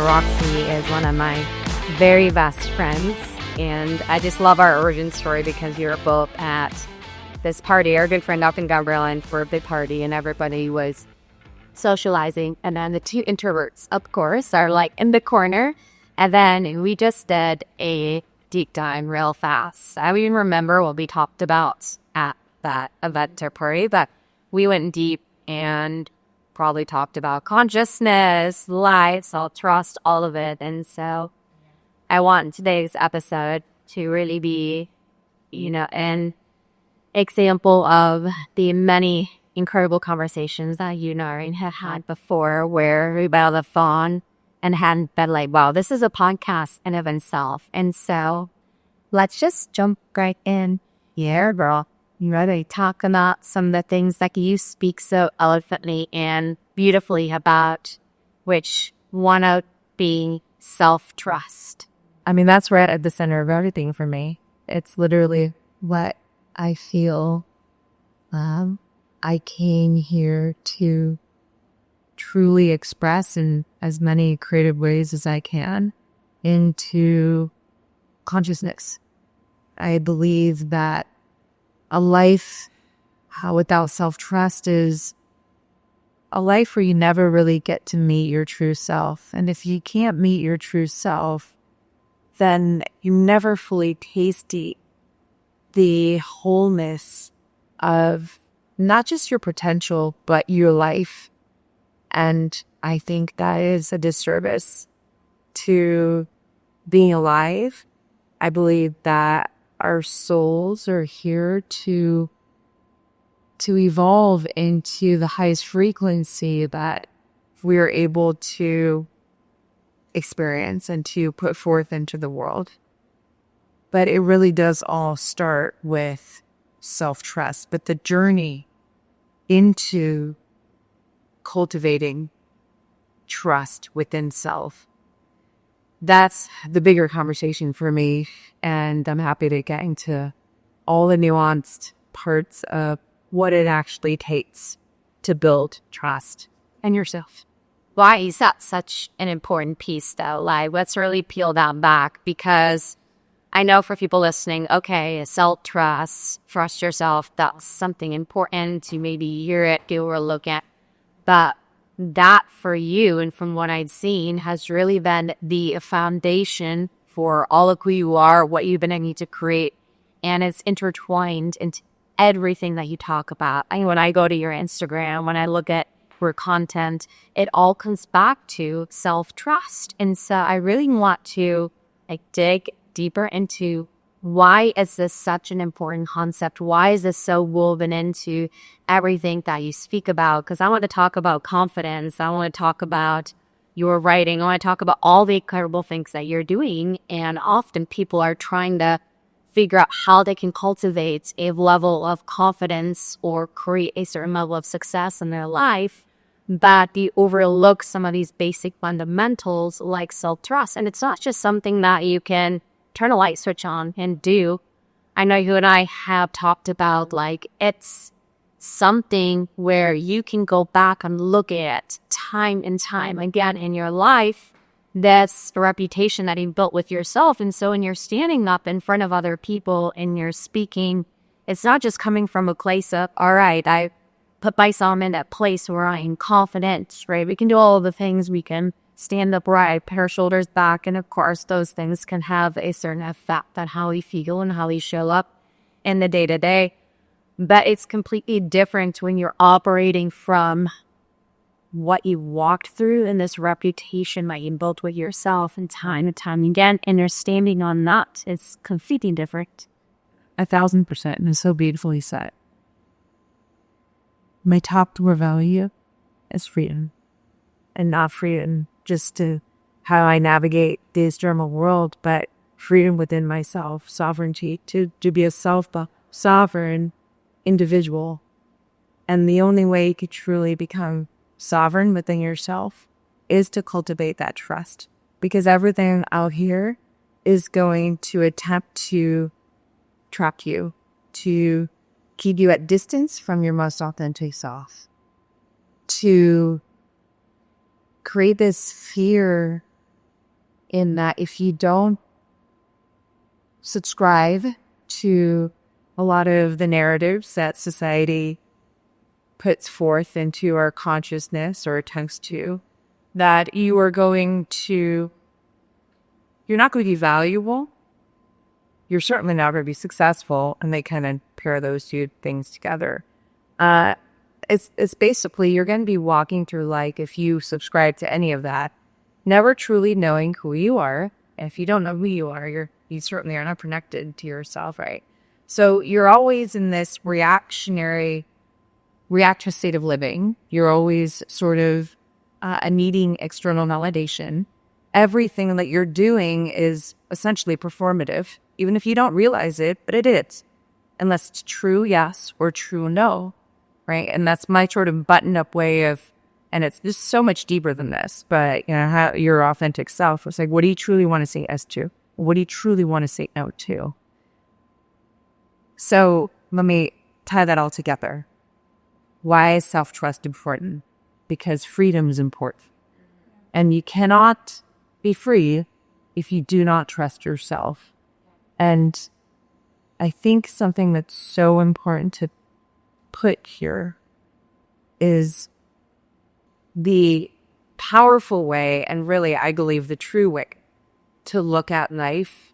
Roxie is one of my very best friends, and I just love our origin story because we were both at this party. Our good friend up in Gabrielle for a big party, and everybody was socializing, and then the two introverts, of course, are like in the corner, and then we just did a deep dive real fast. I don't even remember what we talked about at that event or party, but we went deep and probably talked about consciousness, light, self-trust, all of it. And so I want today's episode to really be, an example of the many incredible conversations that you and I have had before, where we got on the phone and hadn't been like, wow, this is a podcast in of itself. And so let's just jump right in. Yeah, girl. You ready to talk about some of the things that you speak so eloquently and beautifully about, which one of being self-trust? I mean, that's right at the center of everything for me. It's literally what I feel I came here to truly express in as many creative ways as I can into consciousness. I believe that a life without self-trust is a life where you never really get to meet your true self. And if you can't meet your true self, then you never fully taste the wholeness of not just your potential, but your life. And I think that is a disservice to being alive. I believe that our souls are here to evolve into the highest frequency that we are able to experience and to put forth into the world. But it really does all start with self-trust. But the journey into cultivating trust within self, that's the bigger conversation for me. And I'm happy to get into all the nuanced parts of what it actually takes to build trust in yourself. Why is that such an important piece, though? Like, let's really peel that back, because I know for people listening, okay, self-trust, trust yourself, that's something important to maybe hear it, do or look at. But that for you, and from what I've seen, has really been the foundation for all of who you are, what you've been able to create. And it's intertwined into everything that you talk about. When I go to your Instagram, when I look at your content, it all comes back to self-trust. And so I really want to dig deeper into, why is this such an important concept? Why is this so woven into everything that you speak about? Because I want to talk about confidence. I want to talk about your writing. I want to talk about all the incredible things that you're doing. And often people are trying to figure out how they can cultivate a level of confidence or create a certain level of success in their life, but they overlook some of these basic fundamentals like self-trust. And it's not just something that you can turn a light switch on and do. I know you and I have talked about, it's something where you can go back and look at time and time again in your life. That's the reputation that you built with yourself. And so when you're standing up in front of other people and you're speaking, it's not just coming from a place of, all right, I put myself in that place where I am confident, right? We can do all of the things. We can stand upright, put our shoulders back. And of course, those things can have a certain effect on how we feel and how we show up in the day-to-day. But it's completely different when you're operating from what you walked through and this reputation that you built with yourself and time again, and you're standing on that. It's completely different. 1,000%. And it's so beautifully said. My top core value is freedom. And not freedom just to how I navigate this external world, but freedom within myself, sovereignty, to be a sovereign individual. And the only way you could truly become sovereign within yourself is to cultivate that trust, because everything out here is going to attempt to trap you, to keep you at distance from your most authentic self, to create this fear in that if you don't subscribe to a lot of the narratives that society puts forth into our consciousness or attempts to, that you're not going to be valuable. You're certainly not going to be successful. And they kind of pair those two things together. It's basically you're going to be walking through life if you subscribe to any of that, never truly knowing who you are. And if you don't know who you are, you certainly are not connected to yourself, right? So you're always in this reactive state of living. You're always sort of needing external validation. Everything that you're doing is essentially performative, even if you don't realize it, but it is. Unless it's true yes or true no, right? And that's my sort of button-up way of, and it's just so much deeper than this, but how your authentic self. It's like, what do you truly want to say yes to? What do you truly want to say no to? So let me tie that all together. Why is self-trust important? Because freedom is important. And you cannot be free if you do not trust yourself. And I think something that's so important to put here is the powerful way, and really, I believe the true way to look at life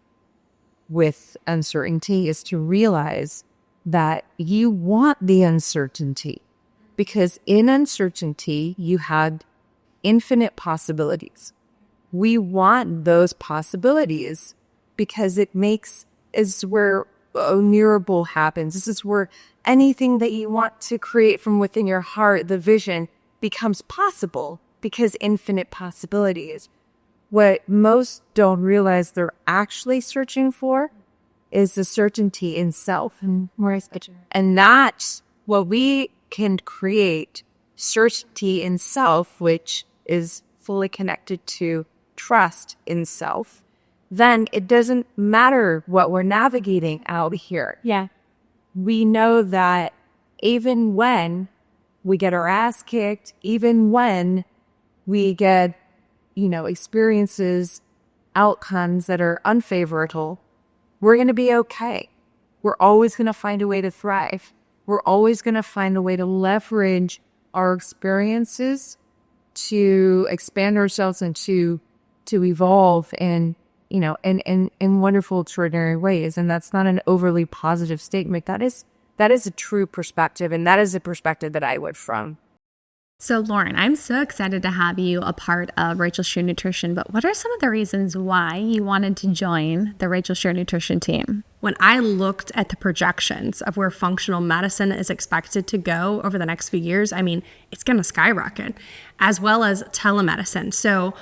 with uncertainty is to realize that you want the uncertainty, because in uncertainty, you had infinite possibilities. We want those possibilities because is where a miracle happens. This is where anything that you want to create from within your heart, the vision, becomes possible, because infinite possibilities. What most don't realize they're actually searching for is the certainty in self. And that's what we can create, certainty in self, which is fully connected to trust in self. Then it doesn't matter what we're navigating out here. Yeah. We know that even when we get our ass kicked, even when we get, experiences, outcomes that are unfavorable, we're going to be okay. We're always going to find a way to thrive. We're always going to find a way to leverage our experiences to expand ourselves and to evolve in wonderful, extraordinary ways. And that's not an overly positive statement. That is a true perspective. And that is a perspective that I would from. So Lauren, I'm so excited to have you a part of Rachel Shear Nutrition, but what are some of the reasons why you wanted to join the Rachel Shear Nutrition team? When I looked at the projections of where functional medicine is expected to go over the next few years, it's going to skyrocket, as well as telemedicine. So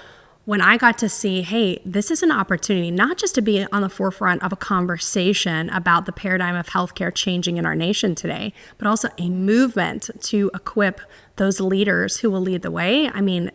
when I got to see, hey, this is an opportunity not just to be on the forefront of a conversation about the paradigm of healthcare changing in our nation today, but also a movement to equip those leaders who will lead the way.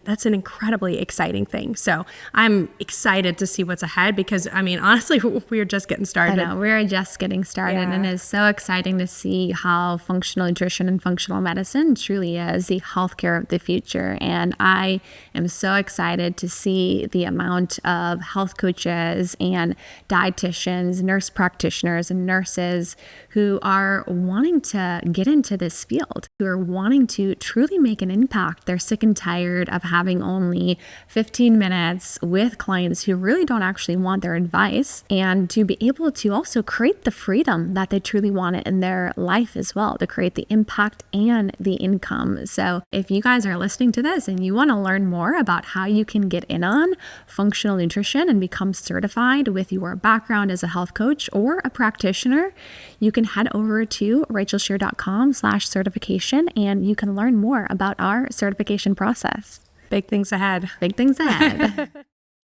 That's an incredibly exciting thing. So I'm excited to see what's ahead because, honestly, we're just getting started. I know, we're just getting started. Yeah. And it's so exciting to see how functional nutrition and functional medicine truly is the healthcare of the future. And I am so excited to see the amount of health coaches and dietitians, nurse practitioners, and nurses who are wanting to get into this field, who are wanting to truly make an impact. They're sick and tired of having only 15 minutes with clients who really don't actually want their advice, and to be able to also create the freedom that they truly want in their life as well, to create the impact and the income. So if you guys are listening to this and you want to learn more about how you can get in on functional nutrition and become certified with your background as a health coach or a practitioner, you can head over to rachelshare.com/certification and you can learn more about our certification process. Big things ahead. Big things ahead.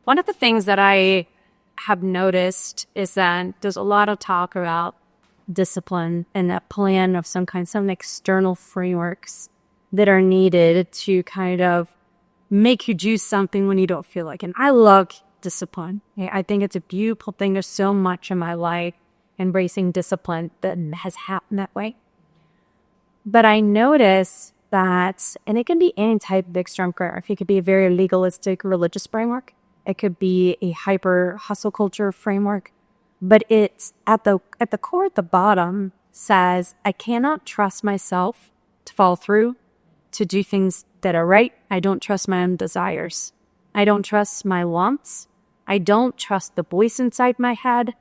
One of the things that I have noticed is that there's a lot of talk about discipline and a plan of some kind, some external frameworks that are needed to kind of make you do something when you don't feel like it. And I love discipline. I think it's a beautiful thing. There's so much in my life embracing discipline that has happened that way. But I notice that, and it can be any type of external framework. It could be a very legalistic religious framework. It could be a hyper hustle culture framework, but it's at the core at the bottom says, I cannot trust myself to follow through, to do things that are right. I don't trust my own desires. I don't trust my wants. I don't trust the voice inside my head.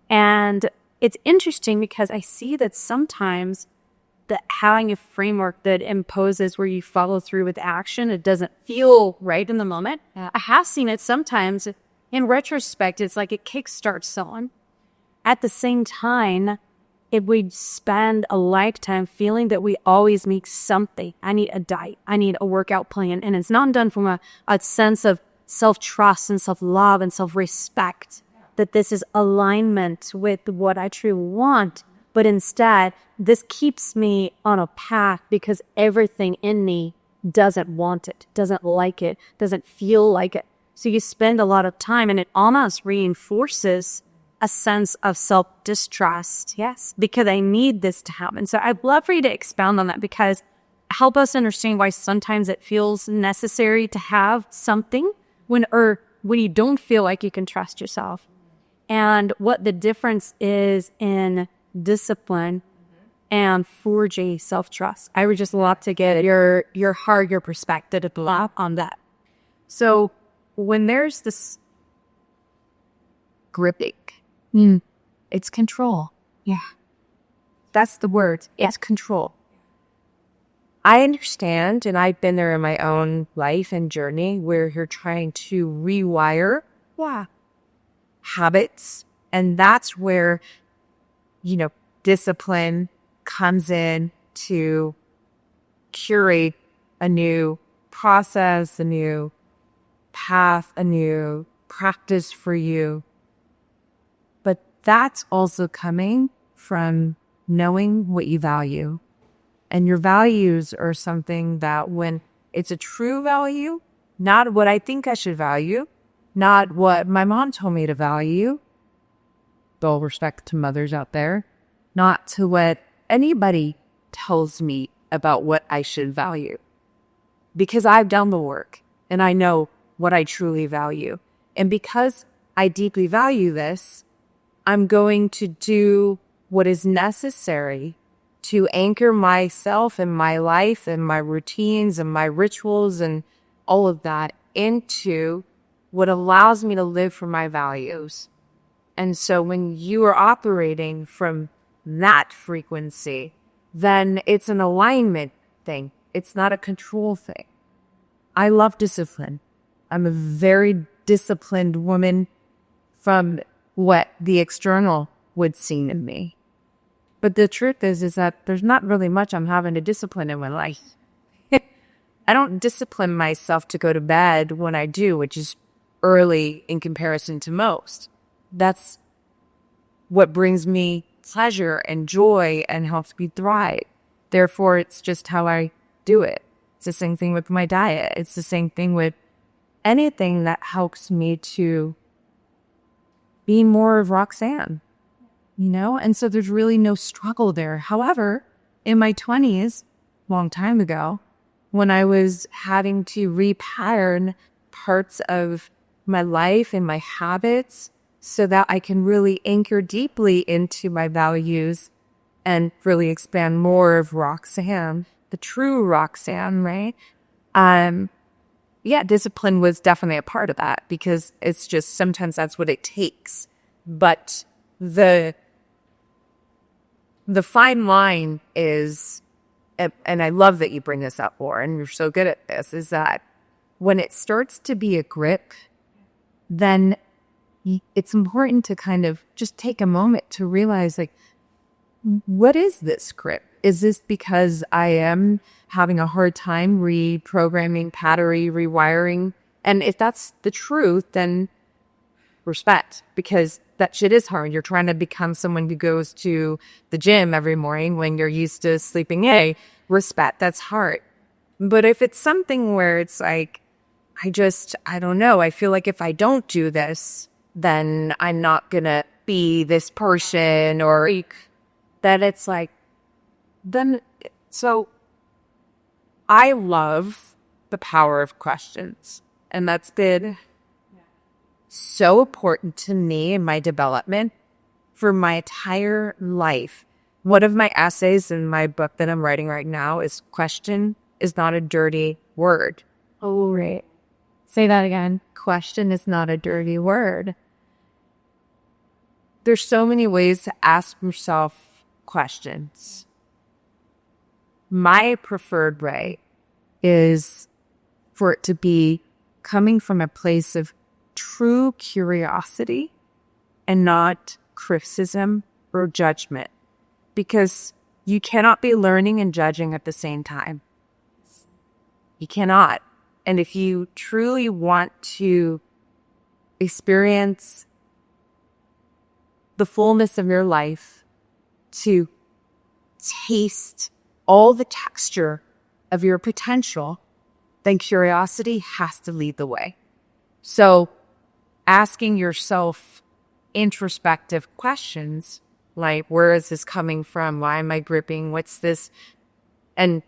And it's interesting because I see that sometimes that having a framework that imposes where you follow through with action, it doesn't feel right in the moment. I have seen it sometimes. In retrospect, it's like it kickstarts someone. At the same time, if we spend a lifetime feeling that we always need something, I need a diet, I need a workout plan, and it's not done from a sense of self-trust and self-love and self-respect, that this is alignment with what I truly want, but instead, this keeps me on a path because everything in me doesn't want it, doesn't like it, doesn't feel like it. So you spend a lot of time and it almost reinforces a sense of self-distrust. Yes, because I need this to happen. So I'd love for you to expound on that, because help us understand why sometimes it feels necessary to have something when you don't feel like you can trust yourself, and what the difference is in discipline and forging self-trust. I would just love to get your heart, your perspective on that. So when there's this gripping, it's control. Yeah. That's the word. It's control. I understand, and I've been there in my own life and journey where you're trying to rewire habits. And that's where, discipline comes in to curate a new process, a new path, a new practice for you. But that's also coming from knowing what you value. And your values are something that when it's a true value, not what I think I should value, not what my mom told me to value, with all respect to mothers out there, not to what anybody tells me about what I should value. Because I've done the work and I know what I truly value. And because I deeply value this, I'm going to do what is necessary to anchor myself and my life and my routines and my rituals and all of that into what allows me to live for my values. And so when you are operating from that frequency, then it's an alignment thing. It's not a control thing. I love discipline. I'm a very disciplined woman from what the external would seem in me. But the truth is that there's not really much I'm having to discipline in my life. I don't discipline myself to go to bed when I do, which is early in comparison to most. That's what brings me pleasure and joy and helps me thrive. Therefore, it's just how I do it. It's the same thing with my diet. It's the same thing with anything that helps me to be more of Roxanne. And so there's really no struggle there. However, in my 20s, long time ago, when I was having to repattern parts of my life and my habits so that I can really anchor deeply into my values and really expand more of Roxanne, the true Roxanne, right? Discipline was definitely a part of that, because it's just sometimes that's what it takes. But the fine line is, and I love that you bring this up, Lauren, you're so good at this, is that when it starts to be a grip, then it's important to kind of just take a moment to realize, like, what is this grip? Is this because I am having a hard time reprogramming, rewiring? And if that's the truth, then respect, because that shit is hard. You're trying to become someone who goes to the gym every morning when you're used to sleeping in. Respect, that's hard. But if it's something where it's like, I don't know, I feel like if I don't do this, then I'm not gonna be this person, or that it's like, then, so I love the power of questions. And that's been so important to me in my development for my entire life. One of my essays in my book that I'm writing right now is question is not a dirty word. Oh, right. Say that again. Question is not a dirty word. There's so many ways to ask yourself questions. My preferred way is for it to be coming from a place of true curiosity and not criticism or judgment, because you cannot be learning and judging at the same time. You cannot. And if you truly want to experience the fullness of your life, to taste all the texture of your potential, then curiosity has to lead the way. So asking yourself introspective questions like, where is this coming from? Why am I gripping? What's this? And,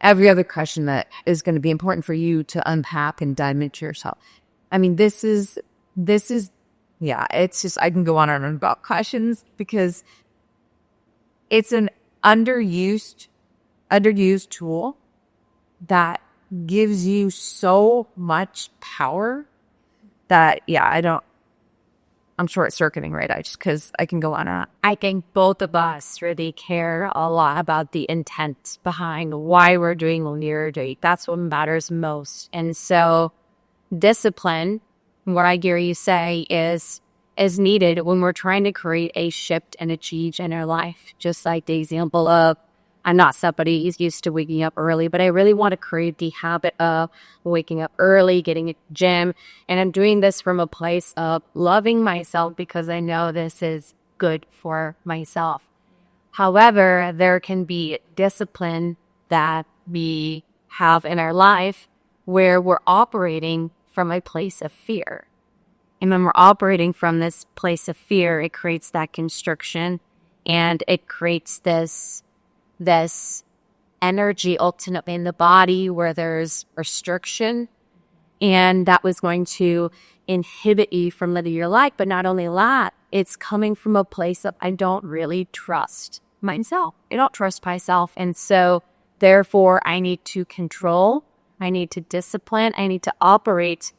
every other question that is going to be important for you to unpack and dive into yourself. I mean, this is, yeah, it's just, I can go on and on about questions because it's an underused tool that gives you so much power that, yeah, I'm short circuiting right now just because I can go on and on. I think both of us really care a lot about the intent behind why we're doing what we're doing. That's what matters most. And so discipline, what I hear you say, is needed when we're trying to create a shift and a change in our life. Just like the example of, I'm not somebody who's used to waking up early, but I really want to create the habit of waking up early, getting a gym. And I'm doing this from a place of loving myself because I know this is good for myself. However, there can be discipline that we have in our life where we're operating from a place of fear. And when we're operating from this place of fear, it creates that constriction and it creates this energy ultimately in the body where there's restriction, and that was going to inhibit you from living your life. But not only that, it's coming from a place of, I don't really trust myself. I don't trust myself. And so therefore I need to control, I need to discipline, I need to operate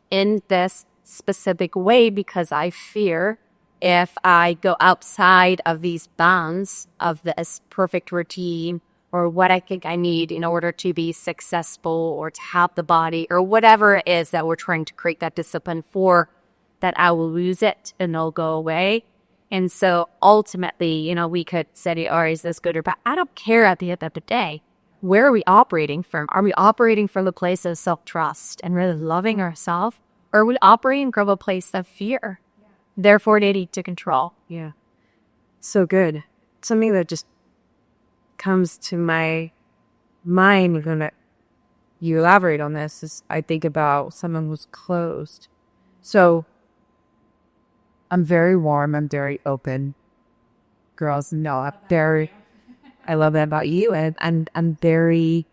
in this specific way because I fear if I go outside of these bounds of this perfect routine or what I think I need in order to be successful or to have the body or whatever it is that we're trying to create that discipline for, that I will lose it and it'll go away. And so ultimately, we could say, oh, is this good or bad? I don't care at the end of the day. Where are we operating from? Are we operating from the place of self-trust and really loving ourselves? Or are we operating from a place of fear? Therefore, they need to control. Yeah. So good. Something that just comes to my mind when you elaborate on this is I think about someone who's closed. So I'm very warm. I'm very open. Girls know I love that about you. And I'm very,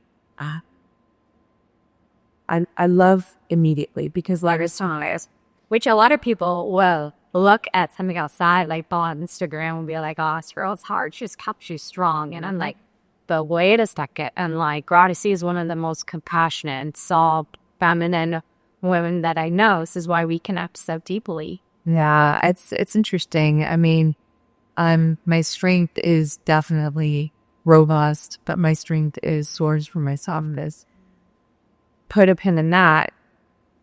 I love immediately because like it's honest, which a lot of people will look at something outside, like on Instagram and be like, oh, this girl's hard. She's tough. She's strong. And I'm like, but wait a second. And like, Roxie is one of the most compassionate and soft, feminine women that I know. This is why we connect so deeply. Yeah, it's interesting. I mean, my strength is definitely robust, but my strength is sourced from my softness. Put a pin in that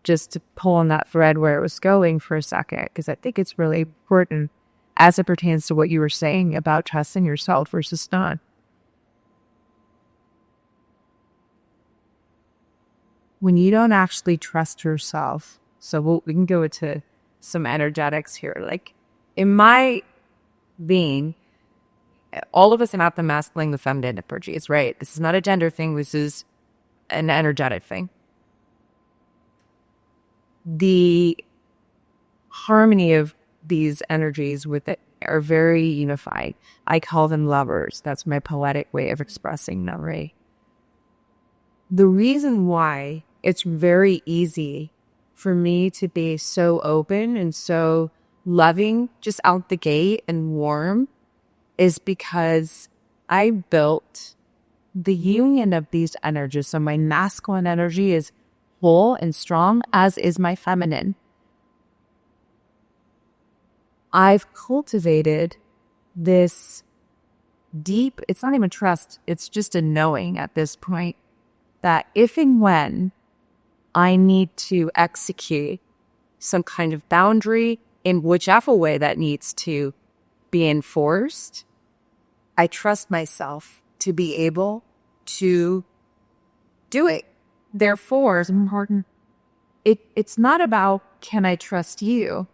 just to pull on that thread where it was going for a second, because I think it's really important as it pertains to what you were saying about trusting yourself versus not. When you don't actually trust yourself, so we can go into some energetics here. Like in my being, all of us have the masculine, the feminine energies, right? This is not a gender thing. This is an energetic thing. The harmony of these energies with it are very unified. I call them lovers. That's my poetic way of expressing them, right? The reason why it's very easy for me to be so open and so loving just out the gate and warm is because I built the union of these energies. So my masculine energy is whole and strong, as is my feminine. I've cultivated this deep, it's not even trust, it's just a knowing at this point that if and when I need to execute some kind of boundary in whichever way that needs to be enforced, I trust myself to be able to do it. Therefore, it's important. It's not about, can I trust you?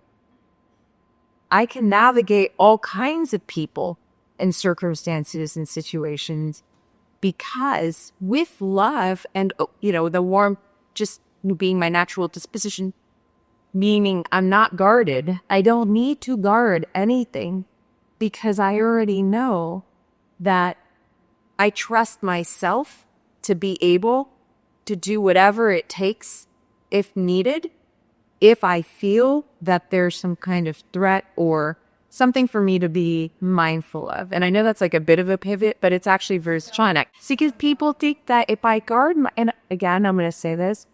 I can navigate all kinds of people and circumstances and situations because with love and, the warmth, just being my natural disposition, meaning I'm not guarded. I don't need to guard anything because I already know that I trust myself to be able to do whatever it takes if needed, if I feel that there's some kind of threat or something for me to be mindful of. And I know that's like a bit of a pivot, but it's actually very strong. Because people think that if I guard and again, I'm going to say this,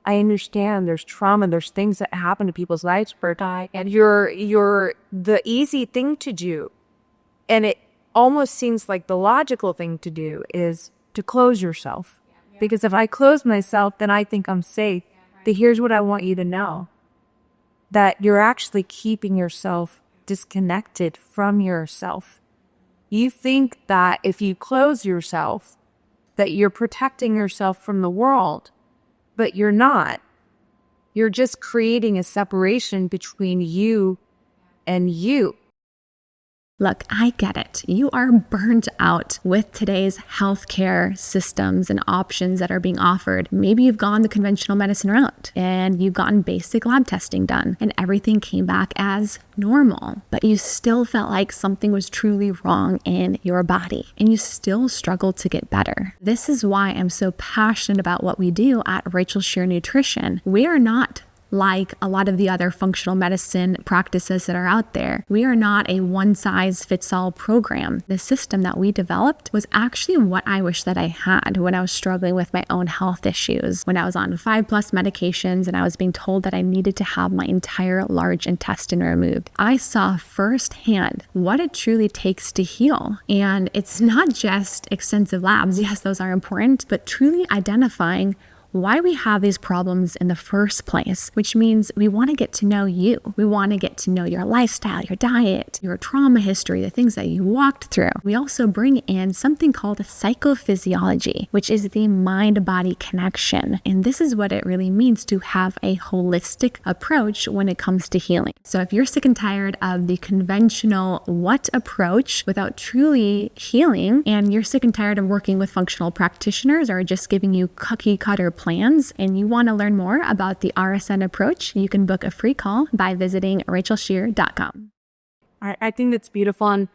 I understand there's trauma, there's things that happen to people's lives per die, and you're the easy thing to do. And it almost seems like the logical thing to do is to close yourself. Because if I close myself, then I think I'm safe. But here's what I want you to know. That you're actually keeping yourself disconnected from yourself. You think that if you close yourself, that you're protecting yourself from the world. But you're not. You're just creating a separation between you and you. Look, I get it. You are burnt out with today's healthcare systems and options that are being offered. Maybe you've gone the conventional medicine route and you've gotten basic lab testing done and everything came back as normal, but you still felt like something was truly wrong in your body and you still struggled to get better. This is why I'm so passionate about what we do at Rachel Shear Nutrition. We are not like a lot of the other functional medicine practices that are out there. We are not a one-size-fits-all program. The system that we developed was actually what I wish that I had when I was struggling with my own health issues, when I was on 5+ medications and I was being told that I needed to have my entire large intestine removed. I saw firsthand what it truly takes to heal. And it's not just extensive labs. Yes, those are important, but truly identifying why we have these problems in the first place, which means we want to get to know you. We want to get to know your lifestyle, your diet, your trauma history, the things that you walked through. We also bring in something called psychophysiology, which is the mind-body connection. And this is what it really means to have a holistic approach when it comes to healing. So if you're sick and tired of the conventional what approach without truly healing, and you're sick and tired of working with functional practitioners or just giving you cookie cutter plans, and you want to learn more about the RSN approach, you can book a free call by visiting rachelshear.com. I think that's beautiful. And,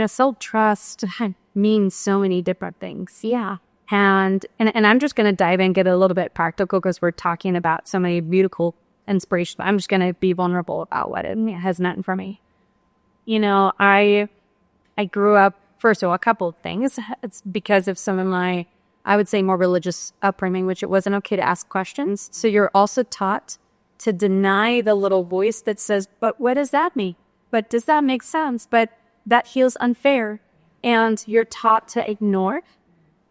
self-trust means so many different things. Yeah. And I'm just going to dive in and get a little bit practical because we're talking about so many beautiful inspirations. I'm just going to be vulnerable about what it has meant for me. I grew up, first of all, a couple of things. It's because of some of my, I would say, more religious upbringing, which it wasn't okay to ask questions. So you're also taught to deny the little voice that says, but what does that mean? But does that make sense? But that feels unfair. And you're taught to ignore.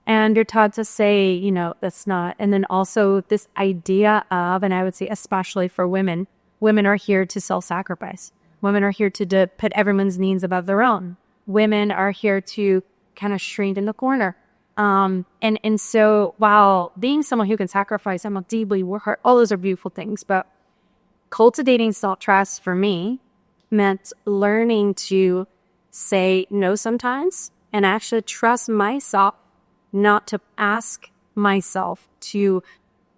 And you're taught to say, that's not. And then also this idea of, and I would say especially for women are here to self-sacrifice. Women are here to put everyone's needs above their own. Women are here to kind of shrink in the corner. And so while being someone who can sacrifice, I'm deeply work, all those are beautiful things, but cultivating self-trust for me meant learning to say no sometimes and actually trust myself not to ask myself to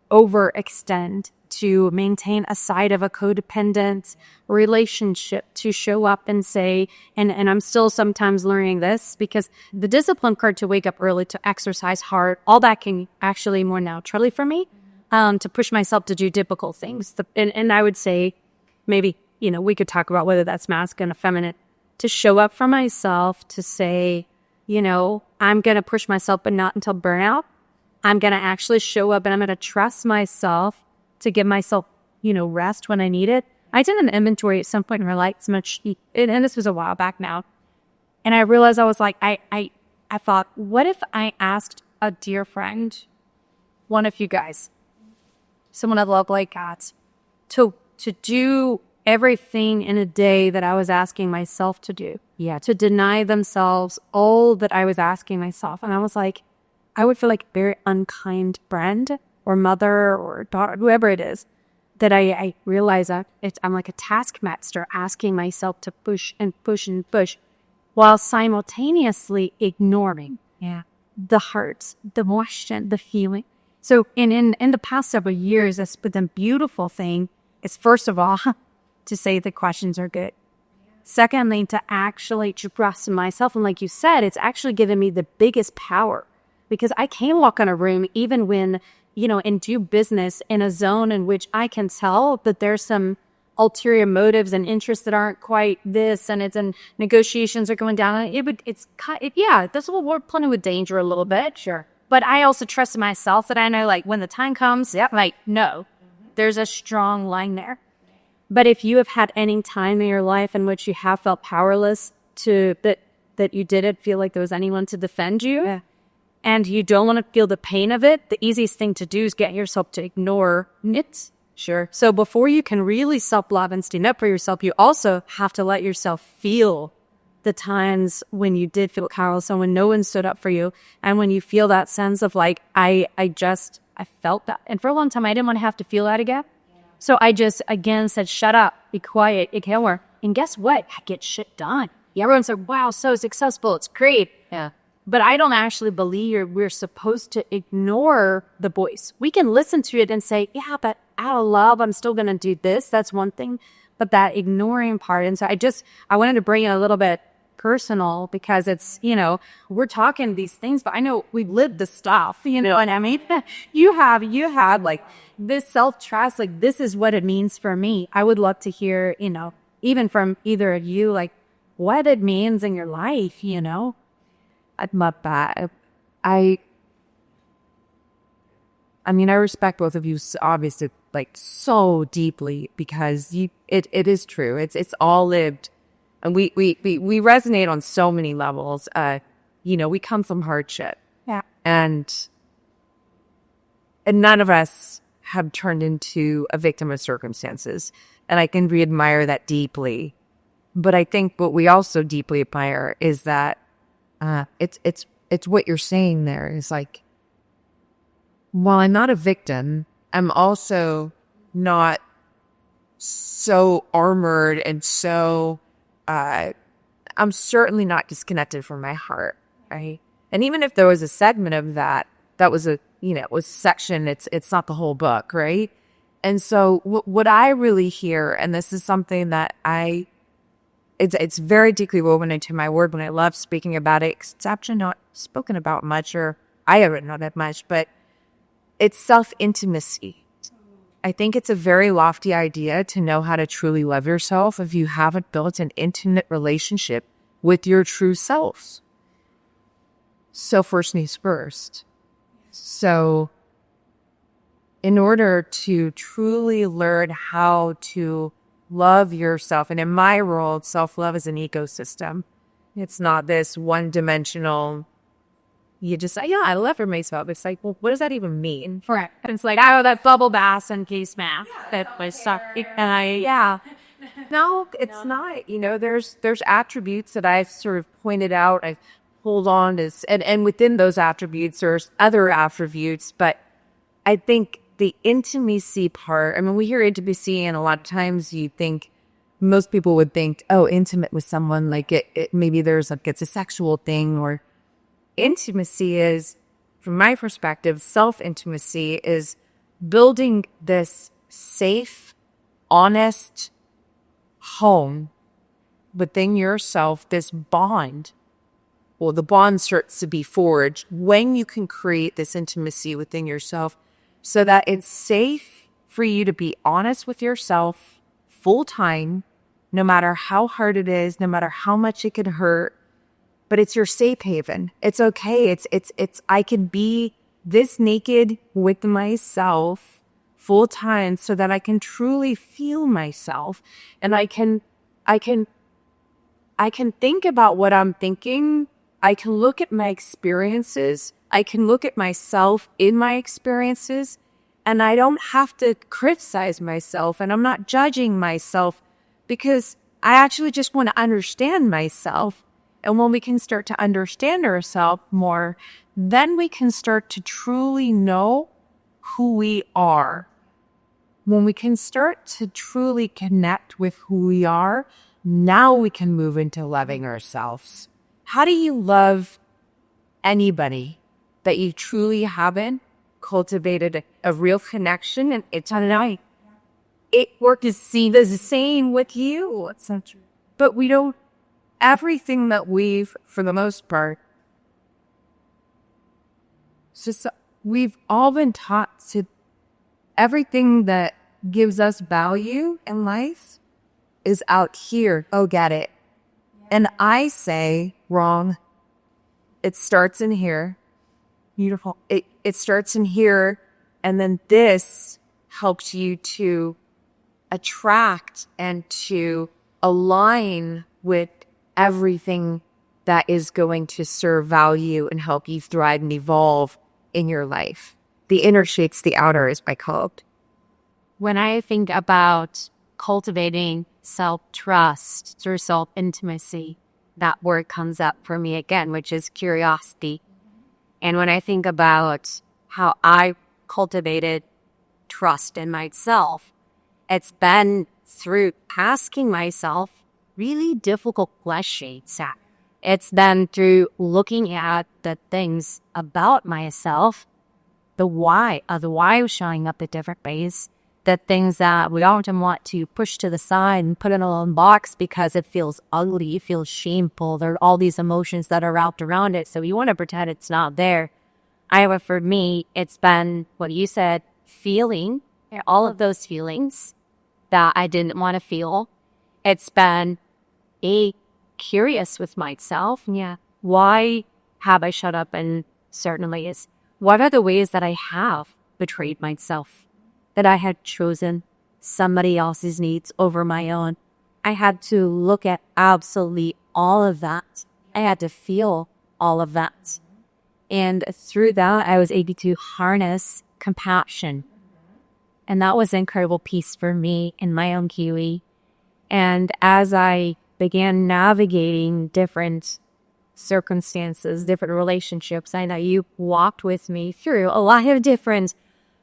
overextend, to maintain a side of a codependent relationship, to show up and say, and I'm still sometimes learning this because the discipline part to wake up early, to exercise hard, all that can actually more naturally for me. to push myself to do difficult things. And I would say maybe, we could talk about whether that's masculine or feminine, to show up for myself, to say, I'm going to push myself, but not until burnout. I'm going to actually show up and I'm going to trust myself to give myself, rest when I need it. I did an inventory at some point in my life, and this was a while back now. And I realized I was like, I thought, what if I asked a dear friend, one of you guys, someone I love like God, to do everything in a day that I was asking myself to do. Yeah. To deny themselves all that I was asking myself. And I was like, I would feel like a very unkind friend or mother or daughter, whoever it is, that I realize that I'm like a taskmaster asking myself to push and push and push while simultaneously ignoring the hurts, the emotion, the feeling. So in the past several years, that's been the beautiful thing is, first of all, to say the questions are good. Secondly, to actually trust myself. And like you said, it's actually given me the biggest power because I can walk in a room even when, and do business in a zone in which I can tell that there's some ulterior motives and interests that aren't quite this, and negotiations are going down. This will play with danger a little bit. Sure. But I also trust myself that I know, like, when the time comes, no, there's a strong line there. But if you have had any time in your life in which you have felt powerless that you didn't feel like there was anyone to defend you, and you don't want to feel the pain of it, the easiest thing to do is get yourself to ignore it. Sure. So before you can really self-love and stand up for yourself, you also have to let yourself feel the times when you did feel powerless and when no one stood up for you. And when you feel that sense of like, I felt that. And for a long time, I didn't want to have to feel that again. So I just, again, said, shut up, be quiet, ignore. And guess what? I get shit done. Everyone's like, wow, so successful. It's great. Yeah. But I don't actually believe we're supposed to ignore the voice. We can listen to it and say, yeah, but out of love, I'm still going to do this. That's one thing. But that ignoring part. And so I wanted to bring it a little bit personal because it's, we're talking these things, but I know we've lived the stuff, and I mean, you had like this self-trust, like this is what it means for me. I would love to hear, even from either of you, like what it means in your life, I'd love that. I mean, I respect both of you obviously like so deeply because it is true. It's all lived, and we resonate on so many levels. We come from hardship, and none of us have turned into a victim of circumstances, and I can admire that deeply. But I think what we also deeply admire is that it's what you're saying there is like, while I'm not a victim, I'm also not so armored and so, I'm certainly not disconnected from my heart, right? And even if there was a segment of that was it was a section, it's not the whole book, right? And so what I really hear, and this is something that it's very deeply woven into my word when I love speaking about it, it's actually not spoken about much, or I haven't known that much, but it's self-intimacy. I think it's a very lofty idea to know how to truly love yourself if you haven't built an intimate relationship with your true self. So first needs first. So in order to truly learn how to love yourself, and in my world, self-love is an ecosystem. It's not this one-dimensional, you just say, yeah, I love myself. It's like, well, what does that even mean? Correct. It's like, that bubble bath and case mask that was sucking. No, it's not. There's attributes that I've sort of pointed out. I've pulled on as, and within those attributes, there's other attributes. But I think the intimacy part, I mean, we hear intimacy, and a lot of times most people would think, oh, intimate with someone, like it maybe it's a sexual thing, or intimacy is, from my perspective, self-intimacy is building this safe, honest home within yourself, this bond. Well, the bond starts to be forged when you can create this intimacy within yourself so that it's safe for you to be honest with yourself full time, no matter how hard it is, no matter how much it could hurt, but it's your safe haven. It's okay. I can be this naked with myself full time so that I can truly feel myself, and I can think about what I'm thinking. I can look at my experiences. I can look at myself in my experiences, and I don't have to criticize myself, and I'm not judging myself, because I actually just want to understand myself. And when we can start to understand ourselves more, then we can start to truly know who we are. When we can start to truly connect with who we are, now we can move into loving ourselves. How do you love anybody that you truly haven't cultivated a real connection? And it's not, it worked to see the same with you. It's not true. But we don't, everything that for the most part, just we've all been taught to, everything that gives us value in life is out here. Oh, get it. And I say, wrong. It starts in here. Beautiful. It starts in here, and then this helps you to attract and to align with everything that is going to serve value and help you thrive and evolve in your life. The inner shapes the outer, is my called. When I think about cultivating self-trust through self-intimacy, that word comes up for me again, which is curiosity. And when I think about how I cultivated trust in myself, it's been through asking myself really difficult questions. It's been through looking at the things about myself, the why was showing up in different ways, the things that we often want to push to the side and put in a little box because it feels ugly, it feels shameful. There are all these emotions that are wrapped around it, so you want to pretend it's not there. However, for me, it's been what you said, feeling all of those feelings that I didn't want to feel. It's been curious with myself. Yeah. Why have I shut up in certain ways? What are the ways that I have betrayed myself? That I had chosen somebody else's needs over my own? I had to look at absolutely all of that. I had to feel all of that. And through that, I was able to harness compassion. And that was an incredible piece for me in my own Kiwi. And as I began navigating different circumstances, different relationships, I know you walked with me through a lot of different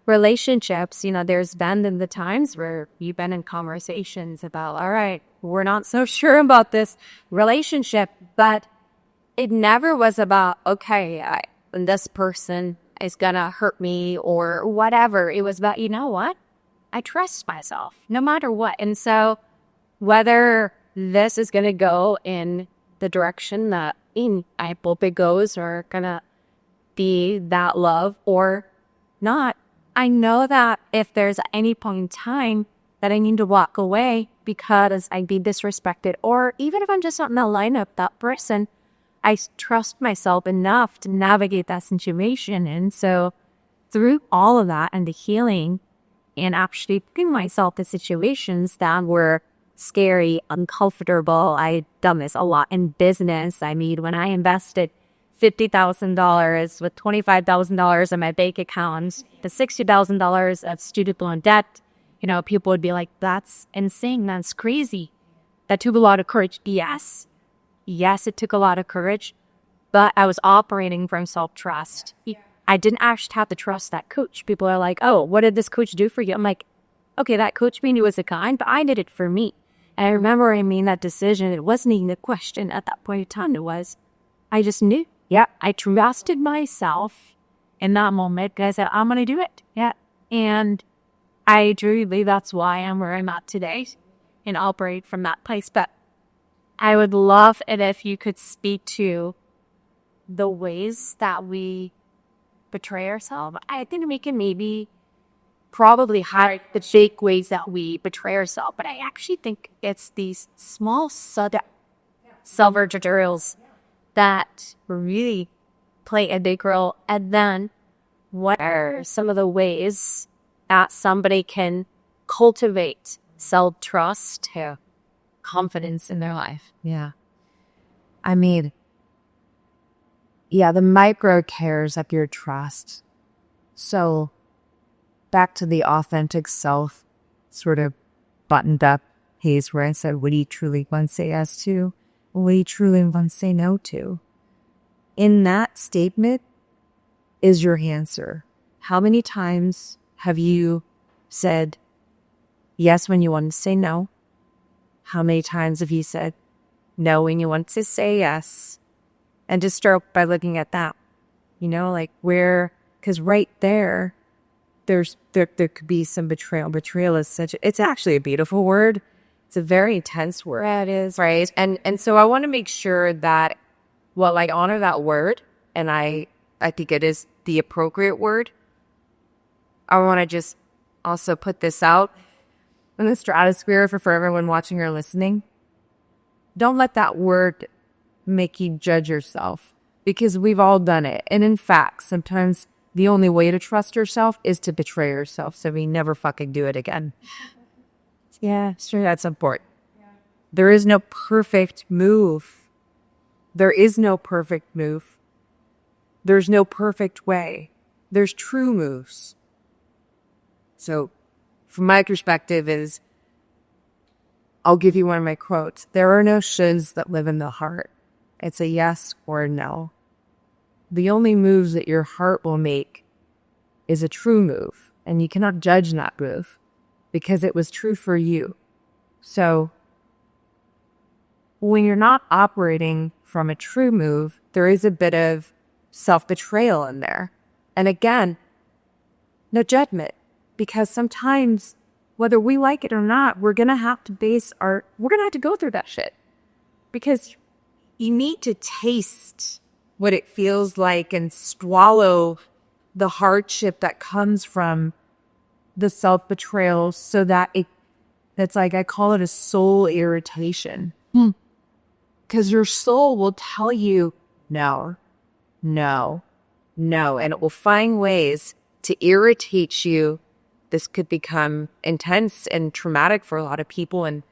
relationships. You know, there's been in the times where you've been in conversations about, all right, we're not so sure about this relationship, but it never was about, okay, this person is gonna hurt me or whatever. It was about, you know what? I trust myself no matter what. And so whether this is gonna go in the direction that I hope it goes, or gonna be that love or not, I know that if there's any point in time that I need to walk away because I'd be disrespected, or even if I'm just not in the lineup, that person, I trust myself enough to navigate that situation. And so through all of that and the healing and actually putting myself in situations that were scary, uncomfortable. I've done this a lot in business. I mean, when I invested $50,000 with $25,000 in my bank account, the $60,000 of student loan debt, you know, people would be like, that's insane. That's crazy. That took a lot of courage. Yes, it took a lot of courage, but I was operating from self-trust. I didn't actually have to trust that coach. People are like, oh, what did this coach do for you? I'm like, okay, that coach made me was a kind, but I did it for me. And I remember I made that decision. It wasn't even a question at that point in time. I just knew. Yeah, I trusted myself in that moment because I said, I'm going to do it. Yeah. And I truly believe that's why I'm where I'm at today and operate from that place. But I would love it if you could speak to the ways that we betray ourselves. I think we can maybe probably hide the fake ways that we betray ourselves. But I actually think it's these small, subtle tutorials that really play a big role. And then what are some of the ways that somebody can cultivate self-trust, confidence in their life? Yeah. I mean, yeah, the micro cares of your trust. So back to the authentic self sort of buttoned up piece where I said, what do you truly want to say yes to? What do you truly want to say no to? In that statement is your answer. How many times have you said yes when you want to say no? How many times have you said no when you want to say yes? And just start by looking at that, like where, because right there, there could be some betrayal. Betrayal is it's actually a beautiful word. It's a very intense word. Yeah, it is. Right. And so I want to make sure that, I honor that word. And I think it is the appropriate word. I want to just also put this out in the stratosphere for everyone watching or listening. Don't let that word make you judge yourself, because we've all done it. And in fact, sometimes the only way to trust yourself is to betray yourself, so we never fucking do it again. Yeah, sure, that's important. Yeah. There is no perfect move. There is no perfect move. There's no perfect way. There's true moves. So from my perspective is, I'll give you one of my quotes. There are no shoulds that live in the heart. It's a yes or a no. The only moves that your heart will make is a true move, and you cannot judge that move because it was true for you. So when you're not operating from a true move, there is a bit of self-betrayal in there. And again, no judgment, because sometimes, whether we like it or not, we're going to have to go through that shit, because you need to taste what it feels like and swallow the hardship that comes from the self-betrayal, so that that's like, I call it a soul irritation. Because your soul will tell you no, no, no, and it will find ways to irritate you. This could become intense and traumatic for a lot of people in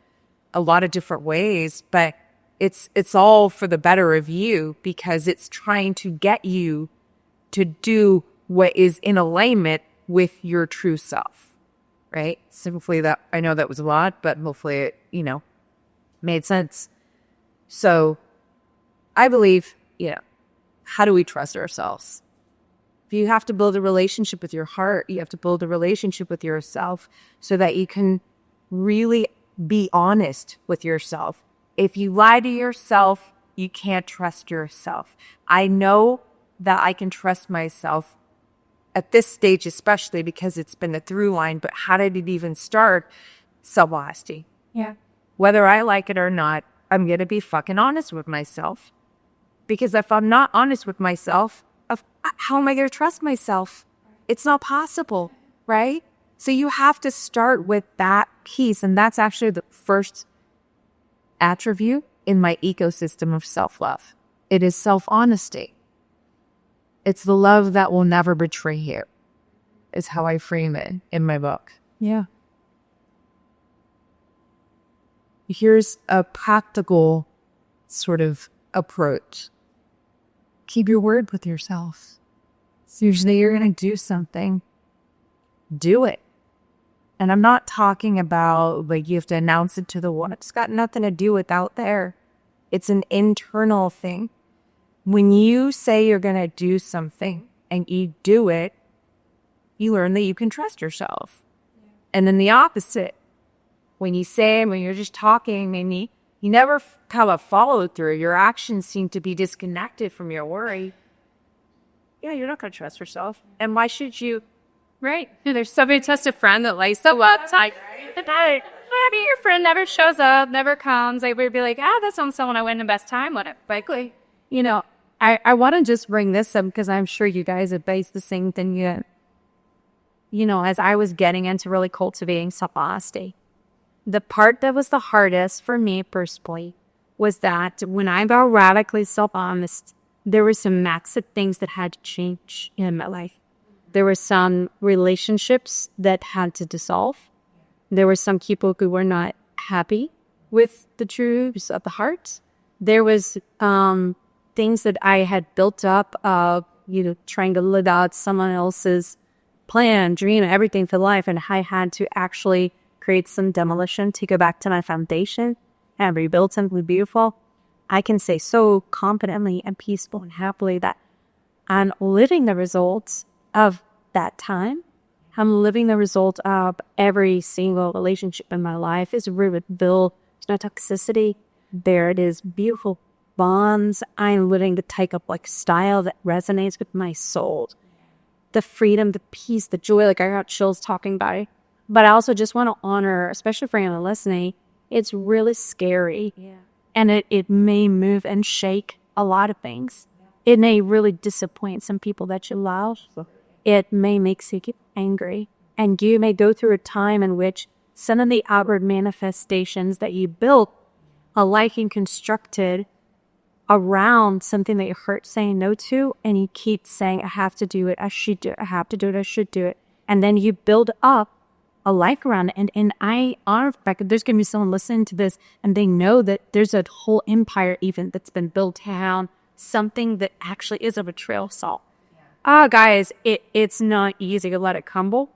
a lot of different ways, but it's all for the better of you, because it's trying to get you to do what is in alignment with your true self, right? So hopefully that, I know that was a lot, but hopefully it, made sense. So I believe, how do we trust ourselves? If you have to build a relationship with your heart, you have to build a relationship with yourself so that you can really be honest with yourself. If you lie to yourself, you can't trust yourself. I know that I can trust myself at this stage, especially because it's been a through line, but how did it even start? Self-honesty. Yeah. Whether I like it or not, I'm going to be fucking honest with myself. Because if I'm not honest with myself, how am I going to trust myself? It's not possible, right? So you have to start with that piece. And that's actually the first attribute in my ecosystem of self-love. It is self-honesty. It's the love that will never betray you, is how I frame it in my book. Yeah. Here's a practical sort of approach. Keep your word with yourself. So usually you're going to do something. Do it. And I'm not talking about you have to announce it to the world. It's got nothing to do with out there. It's an internal thing. When you say you're going to do something and you do it, you learn that you can trust yourself. Yeah. And then the opposite. When you say, when you're just talking and you never have a follow through, your actions seem to be disconnected from your worry. Yeah, you're not going to trust yourself. And why should you? Right. There's somebody test a friend that likes the website. Maybe your friend never shows up, never comes. They would be like, that's on someone I went the best time with it. Likely. I want to just bring this up because I'm sure you guys have faced the same thing. as I was getting into really cultivating self-honesty, the part that was the hardest for me personally was that when I got radically self-honest, there were some massive things that had to change in my life. There were some relationships that had to dissolve. There were some people who were not happy with the truths of the heart. There was things that I had built up of, trying to live out someone else's plan, dream, everything for life. And I had to actually create some demolition to go back to my foundation and rebuild something beautiful. I can say so confidently and peaceful and happily that I'm living the results of that time. I'm living the result of every single relationship in my life is rooted, built. There's no toxicity. There it is, beautiful bonds. I'm living the type of style that resonates with my soul. The freedom, the peace, the joy, I got chills talking about it. But I also just want to honor, especially for anyone listening, it's really scary. Yeah. And it may move and shake a lot of things. It may really disappoint some people that you love. It may make you get angry. And you may go through a time in which some of the outward manifestations that you built, a life you constructed around something that you hurt saying no to, and you keep saying, I have to do it, I should do it, I have to do it, I should do it. And then you build up a life around it. And I honor the fact that there's going to be someone listening to this and they know that there's a whole empire even that's been built around something that actually is a betrayal of salt. Guys, it's not easy to let it crumble.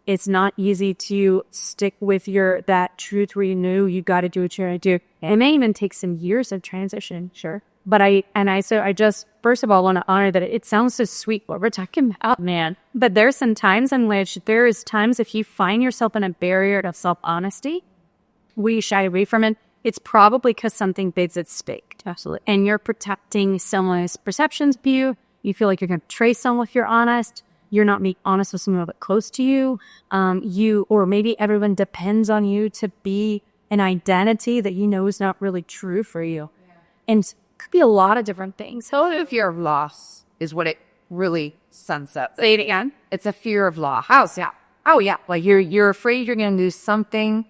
It's not easy to stick with that truth where you knew you got to do what you got to do. It may even take some years of transition, sure. But I just, first of all, want to honor that it sounds so sweet what we're talking about, man. But there's some times in which if you find yourself in a barrier to self-honesty, we shy away from it. It's probably because something big's at stake. Absolutely. And you're protecting someone's perceptions of you. You feel like you're going to betray someone if you're honest. You're not being honest with someone that close to you. Or maybe everyone depends on you to be an identity that is not really true for you. Yeah. And it could be a lot of different things. So the fear of loss is what it really sums up. Say it again. It's a fear of loss. Oh yeah. You're afraid you're going to lose something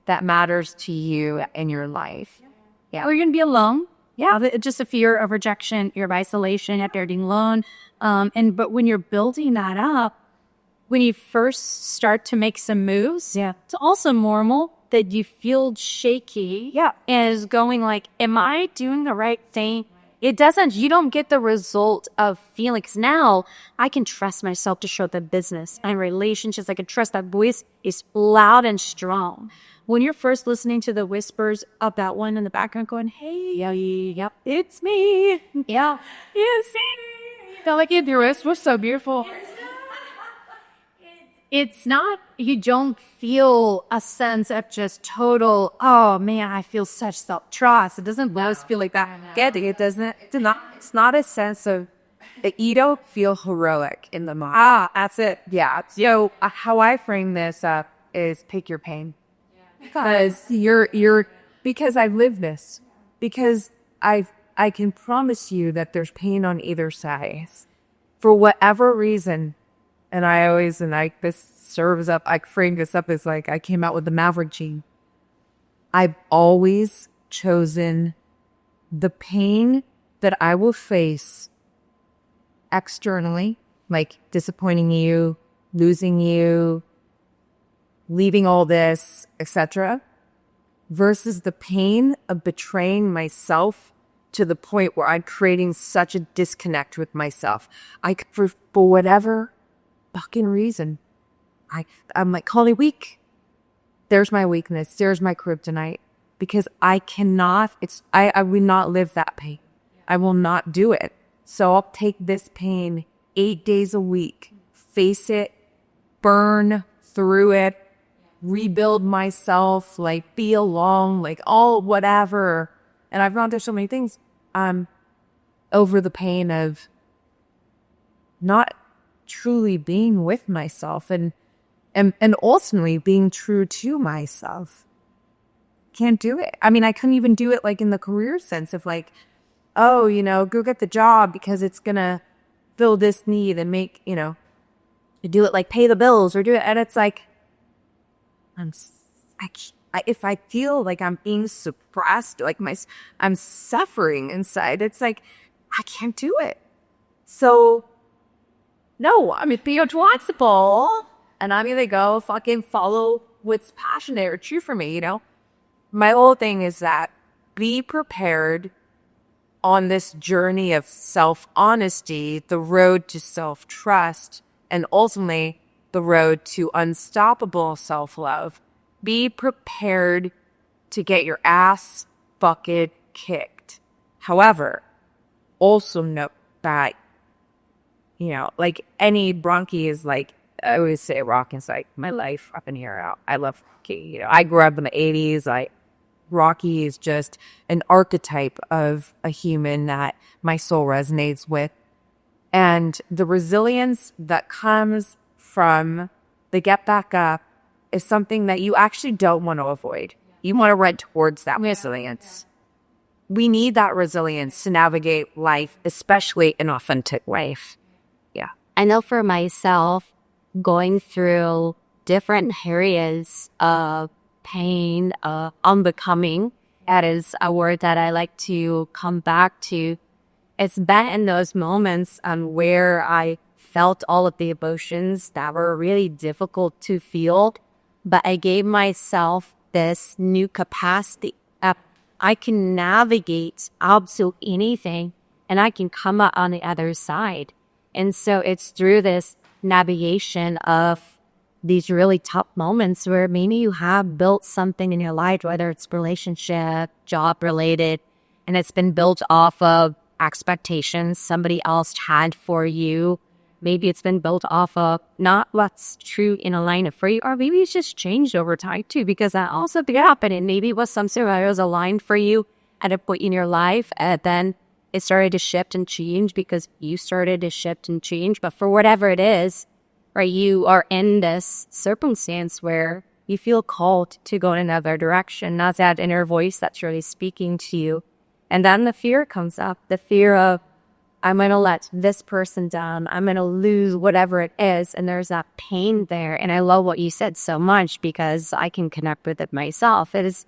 that matters to you in your life. Yeah. Or you're going to be alone. Yeah, just a fear of rejection, fear of isolation, after being alone. But when you're building that up, when you first start to make some moves, it's also normal that you feel shaky. Yeah, and is going am I doing the right thing? You don't get the result of feeling, because now I can trust myself to show up in business and relationships. I can trust that voice is loud and strong. When you're first listening to the whispers of that one in the background going, hey, yep, it's me. Yeah. It's me. Felt like your voice was so beautiful. It's not, you don't feel a sense of just total, oh man, I feel such self-trust. It doesn't always feel like that. Get it, doesn't it? It's not a sense of, you don't feel heroic in the moment. That's it. Yeah. So how I frame this up is pick your pain. Because because I live this. Because I can promise you that there's pain on either side. For whatever reason, this serves up, I frame this up as I came out with the Maverick gene. I've always chosen the pain that I will face externally, disappointing you, losing you, leaving all this, etc., versus the pain of betraying myself to the point where I'm creating such a disconnect with myself. For whatever fucking reason, I'm calling it weak. There's my weakness. There's my kryptonite. Because I will not live that pain. I will not do it. So I'll take this pain 8 days a week, face it, burn through it, rebuild myself, be alone, all whatever. And I've gone through so many things. Over the pain of not truly being with myself and ultimately being true to myself. Can't do it. I mean, I couldn't even do it in the career sense of go get the job because it's gonna fill this need and make, do it, like pay the bills or do it. And it's like, if I feel like I'm being suppressed, like I'm suffering inside, it's like, I can't do it. So no, I'm being responsible, and I'm gonna go fucking follow what's passionate or true for me, My whole thing is that be prepared on this journey of self-honesty, the road to self-trust, and ultimately the road to unstoppable self-love. Be prepared to get your ass fucking kicked. However, also note that, like any Bronchi is like, I always say rock is like my life up in here out. I love Rocky. I grew up in the 80s. Rocky is just an archetype of a human that my soul resonates with. And the resilience that comes from the get back up is something that you actually don't want to avoid. You want to run towards that resilience. We need that resilience to navigate life, especially an authentic life. Yeah. I know for myself, going through different areas of pain, unbecoming, that is a word that I like to come back to. It's been in those moments where I felt all of the emotions that were really difficult to feel, but I gave myself this new capacity. I can navigate absolutely anything, and I can come out on the other side. And so it's through this navigation of these really tough moments where maybe you have built something in your life, whether it's relationship, job related, and it's been built off of expectations somebody else had for you. Maybe it's been built off of not what's true in alignment for you, or maybe it's just changed over time too, because that also be happening. Maybe it was something that was aligned for you at a point in your life, and then it started to shift and change because you started to shift and change. But for whatever it is, right, you are in this circumstance where you feel called to go in another direction, not that inner voice that's really speaking to you. And then the fear comes up, the fear of, I'm going to let this person down. I'm going to lose whatever it is. And there's that pain there. And I love what you said so much because I can connect with it myself. It is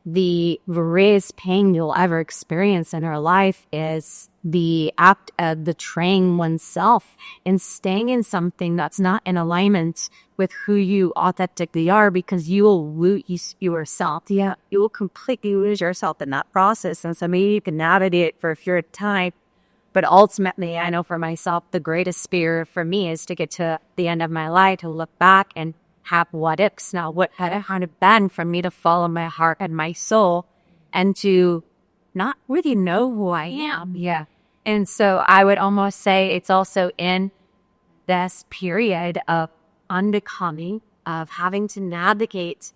the greatest pain you'll ever experience in our life is the act of betraying oneself and staying in something that's not in alignment with who you authentically are, because you will lose yourself. Yeah, you will completely lose yourself in that process. And so maybe you can navigate it for a period of time. But ultimately, I know for myself, the greatest fear for me is to get to the end of my life, to look back and have what ifs. Now, what had it kind of been for me to follow my heart and my soul and to not really know who I am? Yeah. And so I would almost say it's also in this period of unbecoming, of having to navigate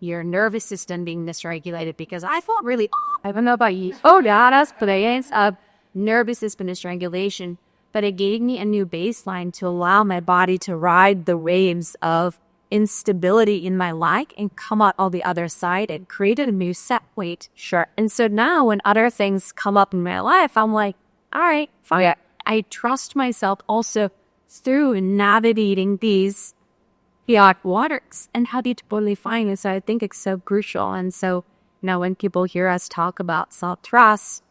your nervous system being dysregulated, because I felt really, I don't know about you, that's place of nervous system dysregulation, but it gave me a new baseline to allow my body to ride the waves of instability in my life and come out on the other side and created a new set weight. Sure. And so now when other things come up in my life, I'm like, all right, fine. Yeah. I trust myself also through navigating these chaotic waters and how to totally find it. So I think it's so crucial. And so now when people hear us talk about self-trust,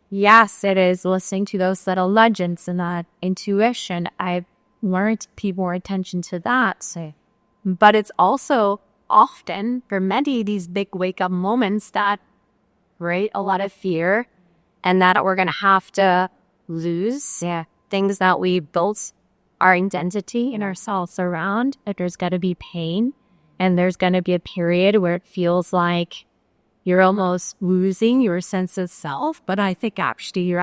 yes, it is listening to those little legends and that intuition. I've learned to pay more attention to that. So, but it's also often for many these big wake-up moments that create a lot of fear and that we're going to have to lose things that we built our identity and ourselves around. That there's going to be pain and there's going to be a period where it feels like you're almost losing your sense of self, but I think actually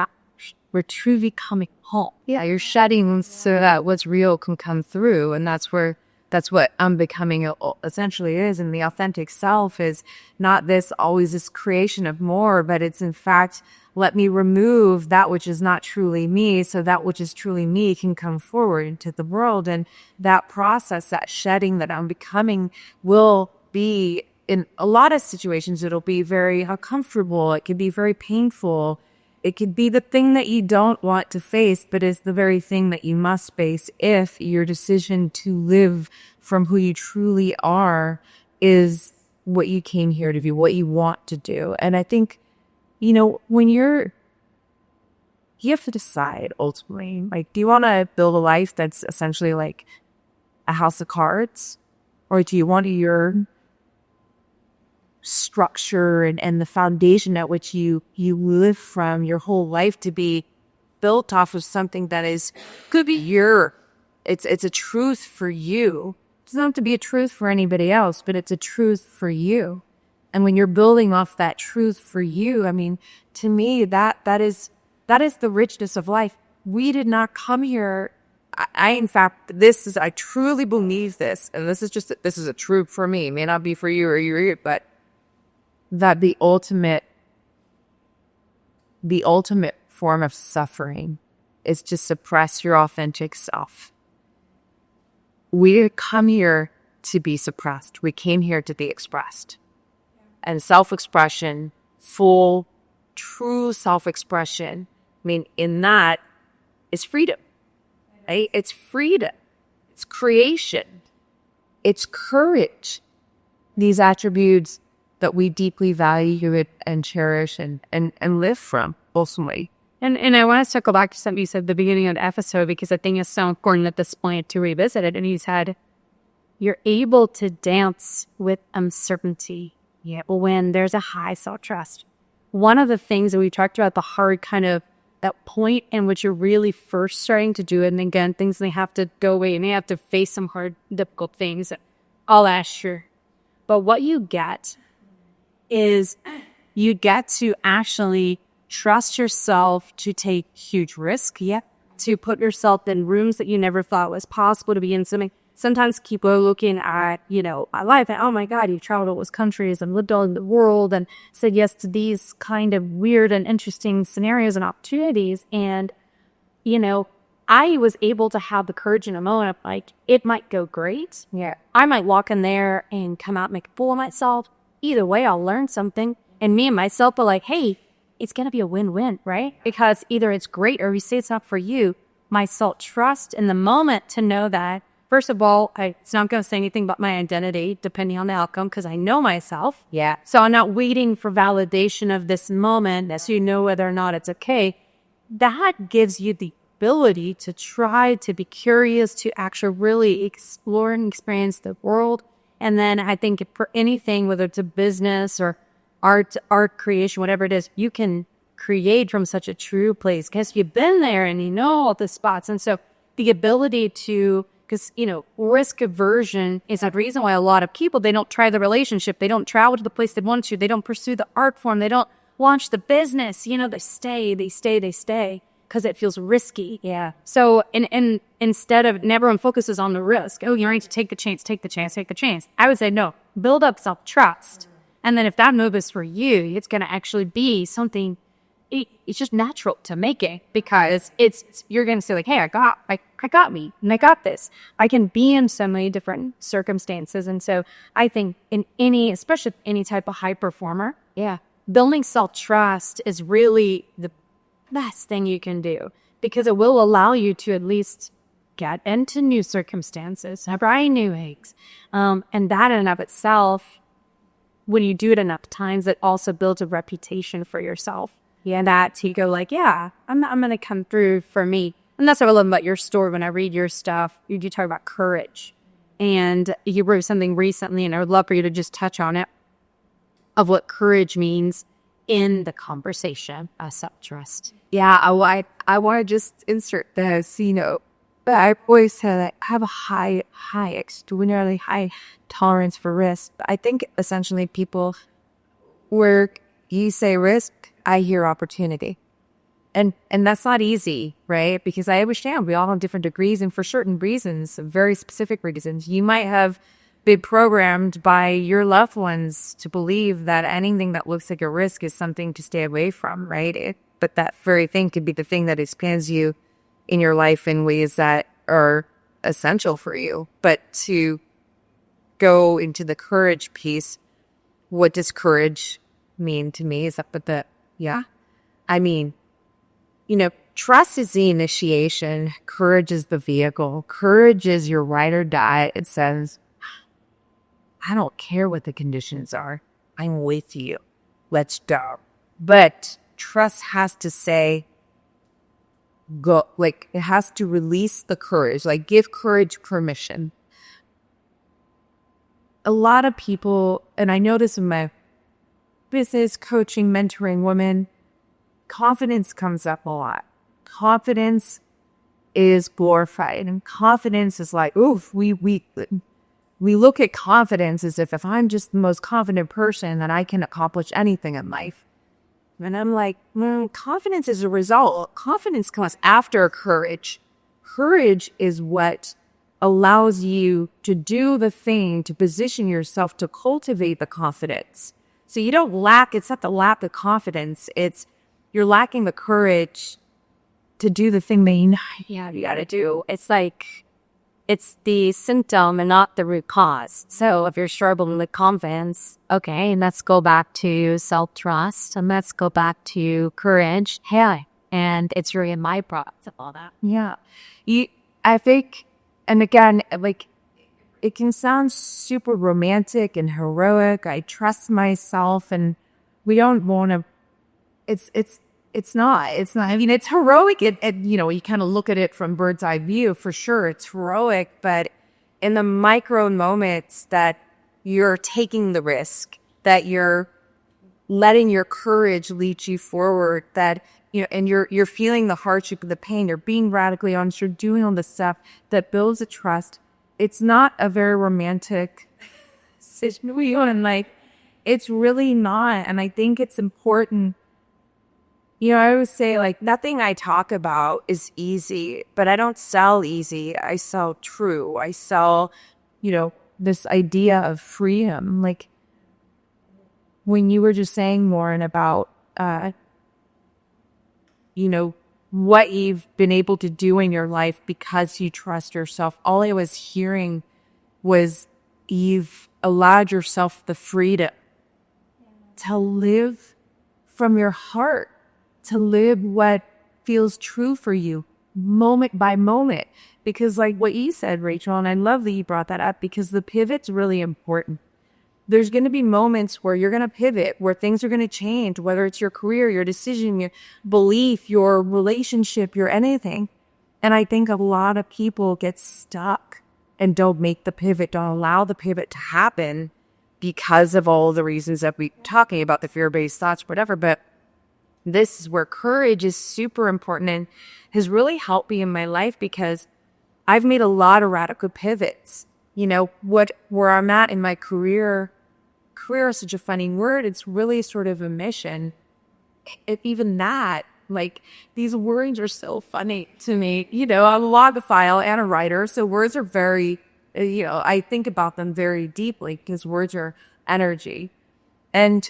we're truly coming home. Yeah, you're shedding so that what's real can come through, and that's what unbecoming essentially is. And the authentic self is not always this creation of more, but it's in fact, let me remove that which is not truly me, so that which is truly me can come forward into the world. And that process, that shedding, that unbecoming will be, in a lot of situations, it'll be very uncomfortable. It can be very painful. It could be the thing that you don't want to face, but is the very thing that you must face if your decision to live from who you truly are is what you came here to do, what you want to do. And I think, when you have to decide ultimately, like, do you want to build a life that's essentially like a house of cards? Or do you want your structure and the foundation at which you live from your whole life to be built off of something that could be it's a truth for you. It doesn't have to be a truth for anybody else, but it's a truth for you. And when you're building off that truth for you, I mean, to me, that is the richness of life. We did not come here. I truly believe this, and this is a truth for me. It may not be for you or you, but that the ultimate form of suffering is to suppress your authentic self. We come here to be suppressed. We came here to be expressed. And self-expression, full, true self-expression, I mean, in that is freedom. Right? It's freedom. It's creation. It's courage. These attributes that we deeply value and cherish and live from, ultimately. And I want to circle back to something you said at the beginning of the episode, because I think it's so important at this point to revisit it. And you said, you're able to dance with uncertainty when there's a high self-trust. One of the things that we talked about, the hard kind of that point in which you're really first starting to do it, and again, things they have to go away and they have to face some hard, difficult things. All that, sure. But what you get is you get to actually trust yourself to take huge risk, to put yourself in rooms that you never thought was possible to be in. Sometimes people are looking at, my life, and oh my God, you've traveled all those countries and lived all in the world and said yes to these kind of weird and interesting scenarios and opportunities. And, I was able to have the courage in a moment of like, it might go great. Yeah. I might walk in there and come out and make a fool of myself. Either way, I'll learn something. And me and myself are like, hey, it's going to be a win-win, right? Because either it's great or we say it's not for you. My self-trust in the moment to know that, first of all, it's not going to say anything about my identity depending on the outcome because I know myself. Yeah. So I'm not waiting for validation of this moment so you know whether or not it's okay. That gives you the ability to try to be curious, to actually really explore and experience the world. And then I think for anything, whether it's a business or art creation, whatever it is, you can create from such a true place because you've been there and you know all the spots. And so the ability to, because, risk aversion is a reason why a lot of people, they don't try the relationship. They don't travel to the place they want to. They don't pursue the art form. They don't launch the business. They stay because it feels risky. Yeah. So and instead of, and everyone focuses on the risk. Oh, you're going to take the chance. I would say, no, build up self-trust. And then if that move is for you, it's going to actually be something, it's just natural to make it because you're going to say like, hey, I got me and I got this. I can be in so many different circumstances. And so I think especially any type of high performer, building self-trust is really the best thing you can do because it will allow you to at least get into new circumstances, try new eggs. And that in and of itself, when you do it enough times, it also builds a reputation for yourself. Yeah, that you go like, I'm going to come through for me. And that's what I love about your story. When I read your stuff, you do talk about courage. And you wrote something recently, and I would love for you to just touch on it, of what courage means in the conversation of self-trust. Yeah, I want to just insert this, but I always said that I have a extraordinarily high tolerance for risk. I think essentially people, where you say risk, I hear opportunity. And that's not easy, right? Because I understand we all have different degrees and for certain reasons, very specific reasons. You might have been programmed by your loved ones to believe that anything that looks like a risk is something to stay away from, right? But that very thing could be the thing that expands you in your life in ways that are essential for you. But to go into the courage piece, what does courage mean to me is I mean, trust is the initiation. Courage is the vehicle. Courage is your ride or die. It says, I don't care what the conditions are. I'm with you. Let's go. But trust has to say, go. Like, it has to release the courage. Like, give courage permission. A lot of people, and I know this in my business, coaching, mentoring women, confidence comes up a lot. Confidence is glorified, and confidence is like, oof, we look at confidence as if I'm just the most confident person, then I can accomplish anything in life. And I'm like, confidence is a result. Confidence comes after courage. Courage is what allows you to do the thing, to position yourself, to cultivate the confidence. So you don't lack, it's not the lack of confidence, it's you're lacking the courage to do the thing that you got to do. It's like, it's the symptom and not the root cause. So if you're struggling with confidence, okay, let's go back to self-trust and let's go back to courage. Hey, and it's really my product of all that. Yeah. I think, and again, like, it can sound super romantic and heroic. I trust myself, and we don't want to, it's not. I mean, it's heroic. You kind of look at it from bird's eye view, for sure. It's heroic, but in the micro moments that you're taking the risk, that you're letting your courage lead you forward, that, and you're feeling the hardship and the pain, you're being radically honest, you're doing all this stuff that builds a trust. It's not a very romantic situation. Like, it's really not. And I think it's important. I always say, like, nothing I talk about is easy, but I don't sell easy. I sell true. I sell, this idea of freedom. Like, when you were just saying, Lauren, about, what you've been able to do in your life because you trust yourself, all I was hearing was you've allowed yourself the freedom to live from your heart, to live what feels true for you moment by moment. Because like what you said, Rachel, and I love that you brought that up, because the pivot's really important. There's going to be moments where you're going to pivot, where things are going to change, whether it's your career, your decision, your belief, your relationship, your anything. And I think a lot of people get stuck and don't make the pivot, don't allow the pivot to happen because of all the reasons that we're talking about, the fear-based thoughts, whatever. But this is where courage is super important and has really helped me in my life, because I've made a lot of radical pivots. Where I'm at in my career is such a funny word. It's really sort of a mission. Even that, like, these words are so funny to me. I'm a logophile and a writer, so words are very, I think about them very deeply because words are energy. And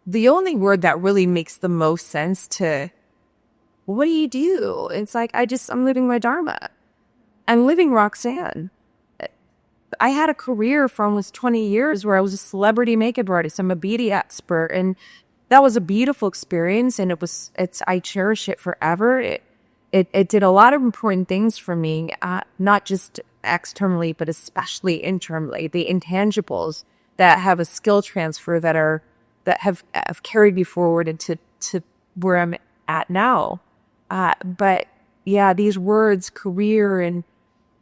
the only word that really makes the most sense to, what do you do? It's like, I'm living my dharma. I'm living Roxanne. I had a career for almost 20 years where I was a celebrity makeup artist. I'm a beauty expert. And that was a beautiful experience. And I cherish it forever. It did a lot of important things for me, not just externally, but especially internally. The intangibles that have a skill transfer that have carried me forward into where I'm at now. But yeah, these words, career, and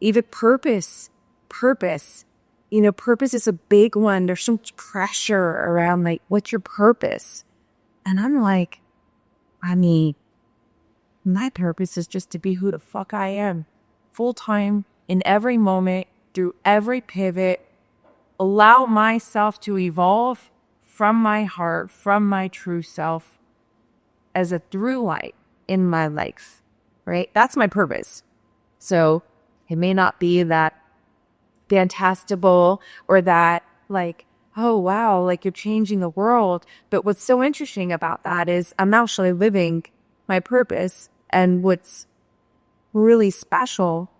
even purpose, purpose is a big one. There's so much pressure around, like, what's your purpose? And I'm like, my purpose is just to be who the fuck I am, full time, in every moment, through every pivot, allow myself to evolve from my heart, from my true self, as a through light in my life, right? That's my purpose. So it may not be that fantastical or that, like, oh wow, like you're changing the world. But what's so interesting about that is I'm actually living my purpose. And what's really special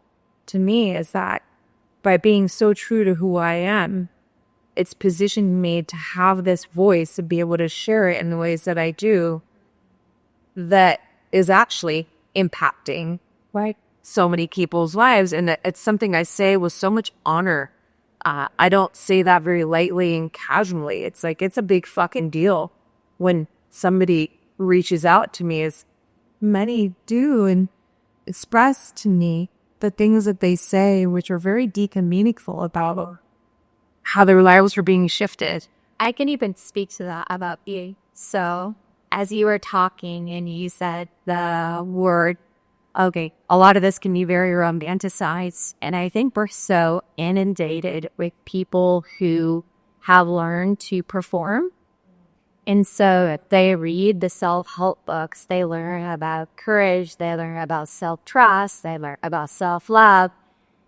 to me is that by being so true to who I am, it's positioned me to have this voice, to be able to share it in the ways that I do, that is actually impacting, right, so many people's lives. And it's something I say with so much honor. I don't say that very lightly and casually. It's like, it's a big fucking deal when somebody reaches out to me, as many do, and express to me the things that they say, which are very deep and meaningful about how their lives are being shifted. I can even speak to that about you. So, as you were talking and you said the word, okay, a lot of this can be very romanticized. And I think we're so inundated with people who have learned to perform. And so if they read the self-help books, they learn about courage, they learn about self-trust, they learn about self-love.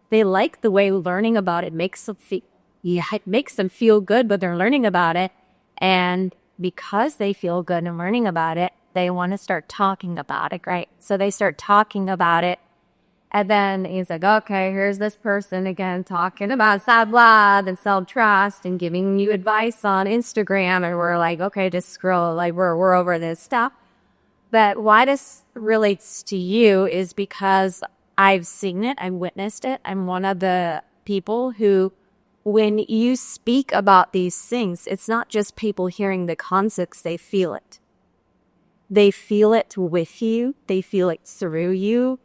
They like the way learning about it makes them feel, it makes them feel good, but they're learning about it. And because they feel good and learning about it, they want to start talking about it, right? So they start talking about it. And then he's like, okay, here's this person again talking about self-love and self-trust and giving you advice on Instagram. And we're like, okay, just scroll, like we're over this stuff. But why this relates to you is because I've seen it, I've witnessed it. I'm one of the people who, when you speak about these things, it's not just people hearing the concepts, they feel it. They feel it with you. They feel it through you.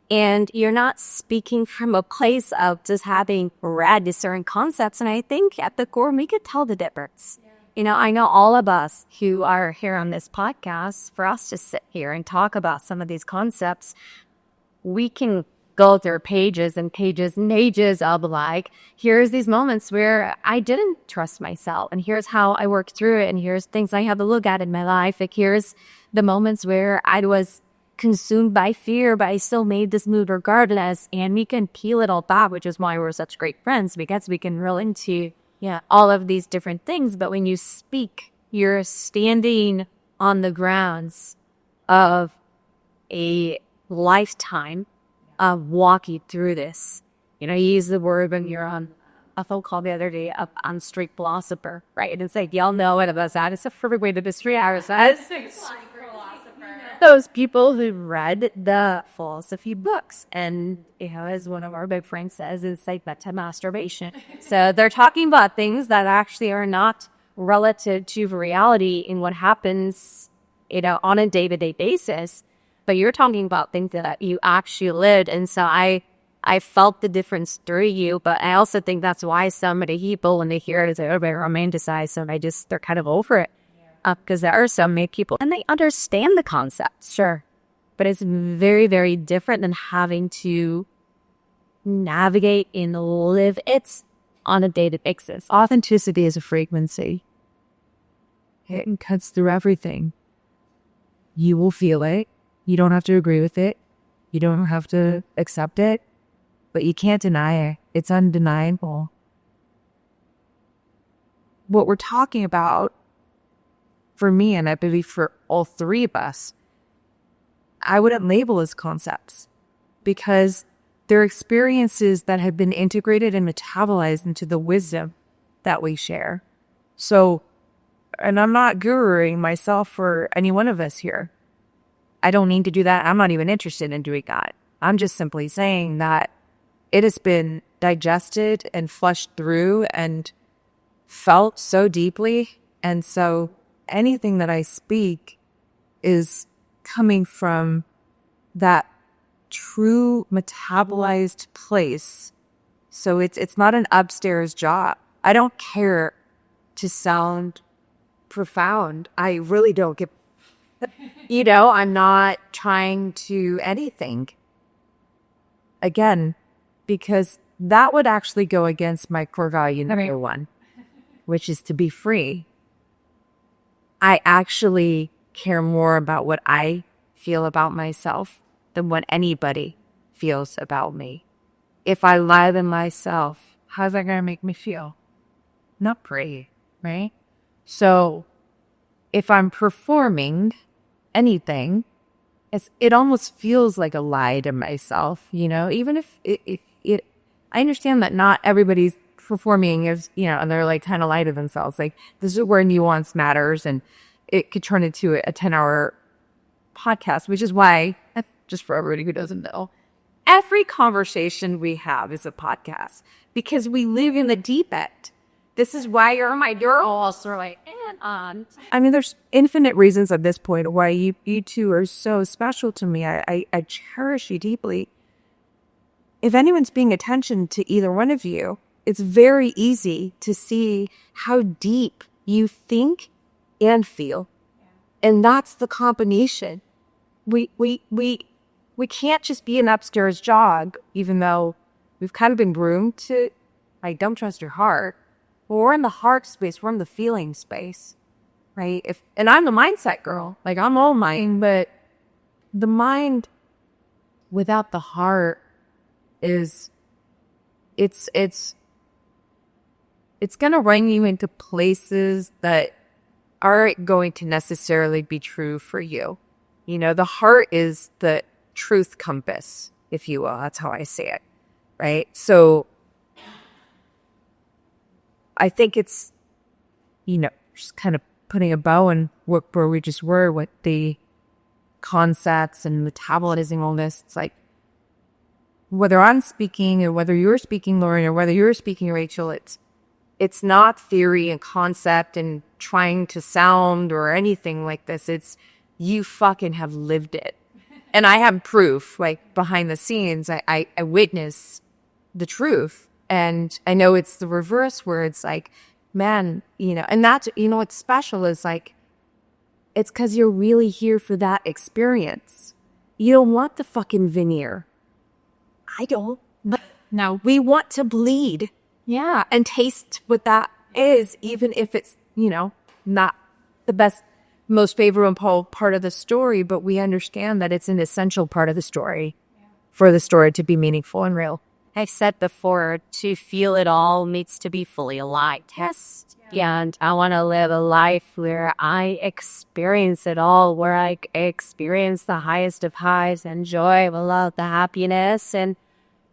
And you're not speaking from a place of just having read certain concepts. And I think at the core, we could tell the difference. Yeah. You know, I know all of us who are here on this podcast, for us to sit here and talk about some of these concepts, we can go through pages and pages and pages of like, here's these moments where I didn't trust myself. And here's how I worked through it. And here's things I have to look at in my life. Like, here's the moments where I was consumed by fear, but I still made this move regardless. And we can peel it all back, which is why we're such great friends, because we can roll into all of these different things. But when you speak, you're standing on the grounds of a lifetime of walking through this. You know, you use the word when you're on a phone call the other day up on street philosopher, right? And it's like, y'all know what about that. It's a perfect way to describe ourselves. Those people who read the philosophy books. And, you know, as one of our big friends says, it's like meta masturbation. So they're talking about things that actually are not relative to reality in what happens, you know, on a day-to-day basis. But you're talking about things that you actually lived. And so I felt the difference through you. But I also think that's why so many people, when they hear it, is like, oh, they romanticize. So they're kind of over it. Because there are so many people, and they understand the concept, sure. But it's very, very different than having to navigate and live it on a daily basis. Authenticity is a frequency. It cuts through everything. You will feel it. You don't have to agree with it. You don't have to accept it. But you can't deny it. It's undeniable. What we're talking about, for me, and I believe for all three of us, I wouldn't label as concepts because they're experiences that have been integrated and metabolized into the wisdom that we share. So, and I'm not guruing myself for any one of us here. I don't need to do that. I'm not even interested in doing that. I'm just simply saying that it has been digested and flushed through and felt so deeply. And so anything that I speak is coming from that true metabolized place. So it's not an upstairs job. I don't care to sound profound. I really don't give, you know, I'm not trying to anything. Again, because that would actually go against my core value number one, which is to be free. I actually care more about what I feel about myself than what anybody feels about me. If I lie to myself, how's that going to make me feel? Not pretty, right? So if I'm performing anything, it almost feels like a lie to myself, you know, even if I understand that not everybody's performing is, you know, and they're like kind of lie to themselves. Like, this is where nuance matters, and it could turn into a 10-hour podcast, which is why, just for everybody who doesn't know, every conversation we have is a podcast because we live in the deep end. This is why you're my girl. Also, like, and on. I mean, there's infinite reasons at this point why you two are so special to me. I cherish you deeply. If anyone's paying attention to either one of you, it's very easy to see how deep you think and feel. And that's the combination. We can't just be an upstairs jog, even though we've kind of been groomed to, like, don't trust your heart. Well, we're in the heart space. We're in the feeling space, right? And I'm the mindset girl. Like, I'm all mind, but the mind without the heart is, it's going to run you into places that aren't going to necessarily be true for you. You know, the heart is the truth compass, if you will. That's how I say it, right? So I think it's, you know, just kind of putting a bow on where we just were with the concepts and metabolizing all this. It's like, whether I'm speaking or whether you're speaking, Lauren, or whether you're speaking, Rachel, it's not theory and concept and trying to sound or anything like this. It's you fucking have lived it. And I have proof, like, behind the scenes. I witness the truth. And I know it's the reverse where it's like, man, you know, and that's, you know, what's special is like, it's because you're really here for that experience. You don't want the fucking veneer. I don't. But No. we want to bleed. Yeah. And taste what that is, even if it's, you know, not the best, most favorable part of the story, but we understand that it's an essential part of the story for the story to be meaningful and real. I've said before, to feel it all needs to be fully alive. Yes. And I want to live a life where I experience it all, where I experience the highest of highs and joy, love, the happiness. And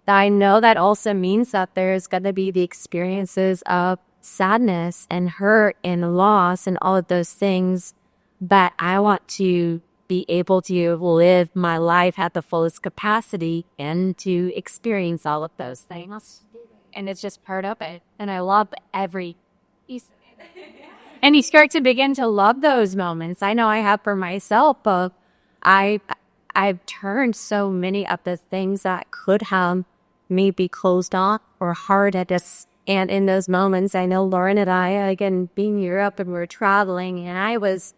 I know that also means that there's going to be the experiences of sadness and hurt and loss and all of those things. But I want to be able to live my life at the fullest capacity and to experience all of those things. And it's just part of it. And I love every piece of it. And you start to begin to love those moments. I know I have for myself, but I've turned so many of the things that could have maybe closed off or hard at us. And in those moments, I know Lauren and I, again, being in Europe and we were traveling, and I was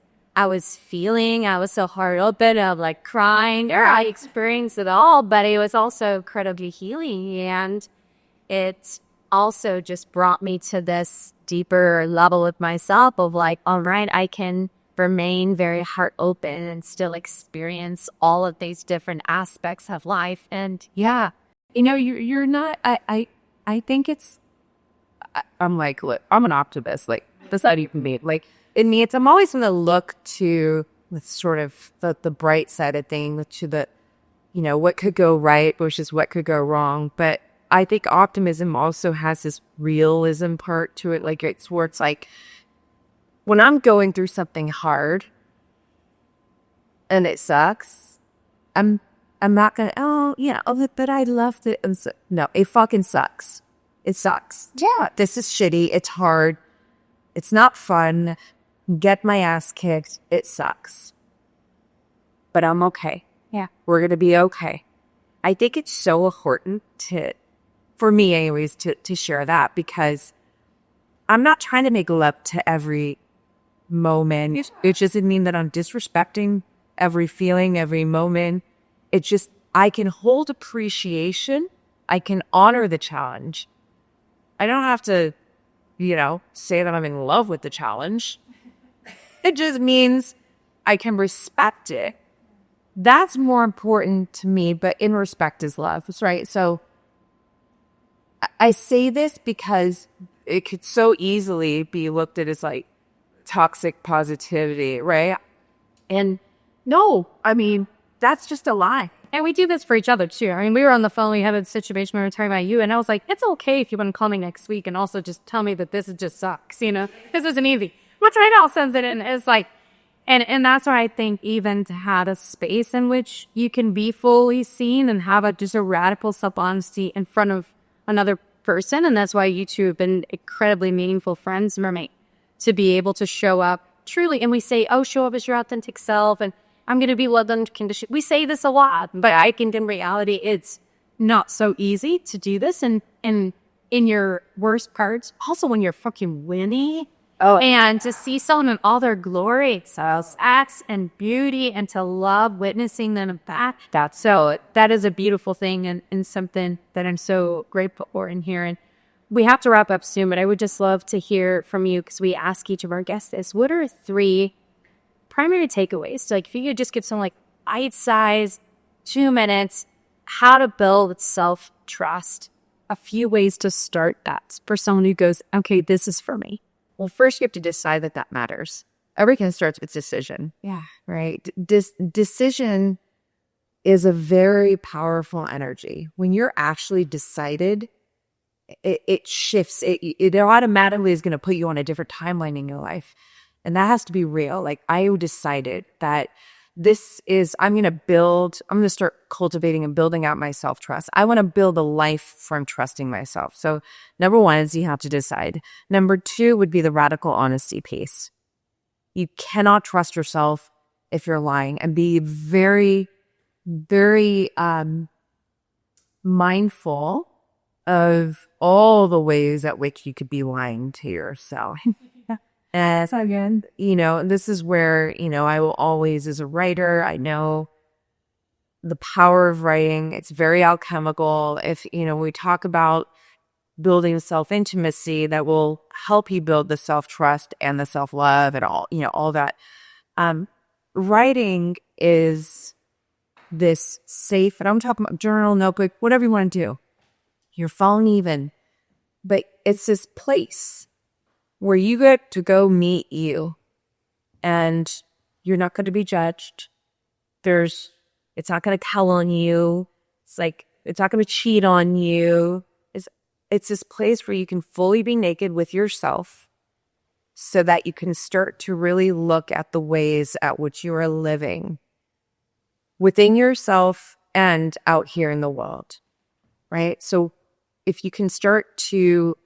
so hard open of like crying, or I experienced it all, but it was also incredibly healing. And it also just brought me to this deeper level of myself of like, all right, I can remain very heart open and still experience all of these different aspects of life. And yeah, You know, you're not, I think it's, I'm like, look, I'm an optimist. Like, that's not even me. Like, in me, I'm always going to look to the sort of the bright side of things, to the, you know, what could go right versus what could go wrong. But I think optimism also has this realism part to it. Like, it's where it's like, when I'm going through something hard and it sucks, I'm not going to, but I loved it. And so, no, it fucking sucks. It sucks. Yeah, this is shitty. It's hard. It's not fun. Get my ass kicked. It sucks. But I'm okay. Yeah. We're going to be okay. I think it's so important for me anyways, to share that, because I'm not trying to make love to every moment. It doesn't mean that I'm disrespecting every feeling, every moment. It just, I can hold appreciation. I can honor the challenge. I don't have to, say that I'm in love with the challenge. It just means I can respect it. That's more important to me, but in respect is love, right? So I say this because it could so easily be looked at as like toxic positivity, right? And no, I mean, that's just a lie. And we do this for each other too. I mean, we were on the phone, we had a situation where we were talking about you, and I was like, it's okay if you want to call me next week and also just tell me that this just sucks, This isn't easy. Which right now sends it in. It's like, And that's why I think even to have a space in which you can be fully seen and have just a radical self-honesty in front of another person. And that's why you two have been incredibly meaningful friends, Mermaid, to be able to show up truly. And we say, oh, show up as your authentic self, and I'm going to be loved unconditionally. We say this a lot, but I think in reality, it's not so easy to do this. And in your worst parts, also when you're fucking winning. Oh, and to see someone in all their glory, so sex and beauty, and to love witnessing them back. That is a beautiful thing, and something that I'm so grateful for in here. And we have to wrap up soon, but I would just love to hear from you, because we ask each of our guests this. What are 3 primary takeaways? So, like, if you could just give someone like bite-size, 2 minutes, how to build self-trust, a few ways to start that for someone who goes, okay, this is for me. Well, first you have to decide that matters. Everything starts with decision. Yeah. Right? Decision is a very powerful energy. When you're actually decided, it shifts. It automatically is going to put you on a different timeline in your life. And that has to be real. Like, I decided that I'm going to start cultivating and building out my self-trust. I want to build a life from trusting myself. So number 1 is you have to decide. Number 2 would be the radical honesty piece. You cannot trust yourself if you're lying, and be very, very mindful of all the ways at which you could be lying to yourself. And again, this is where, I will always, as a writer, I know the power of writing. It's very alchemical. If, we talk about building self-intimacy, that will help you build the self-trust and the self-love and all that. Writing is this safe, and I'm talking about journal, notebook, whatever you want to do. Your phone even. But it's this place where you get to go meet you, and you're not going to be judged. It's not going to tell on you. It's not going to cheat on you. It's this place where you can fully be naked with yourself, so that you can start to really look at the ways at which you are living within yourself and out here in the world, right? So if you can start to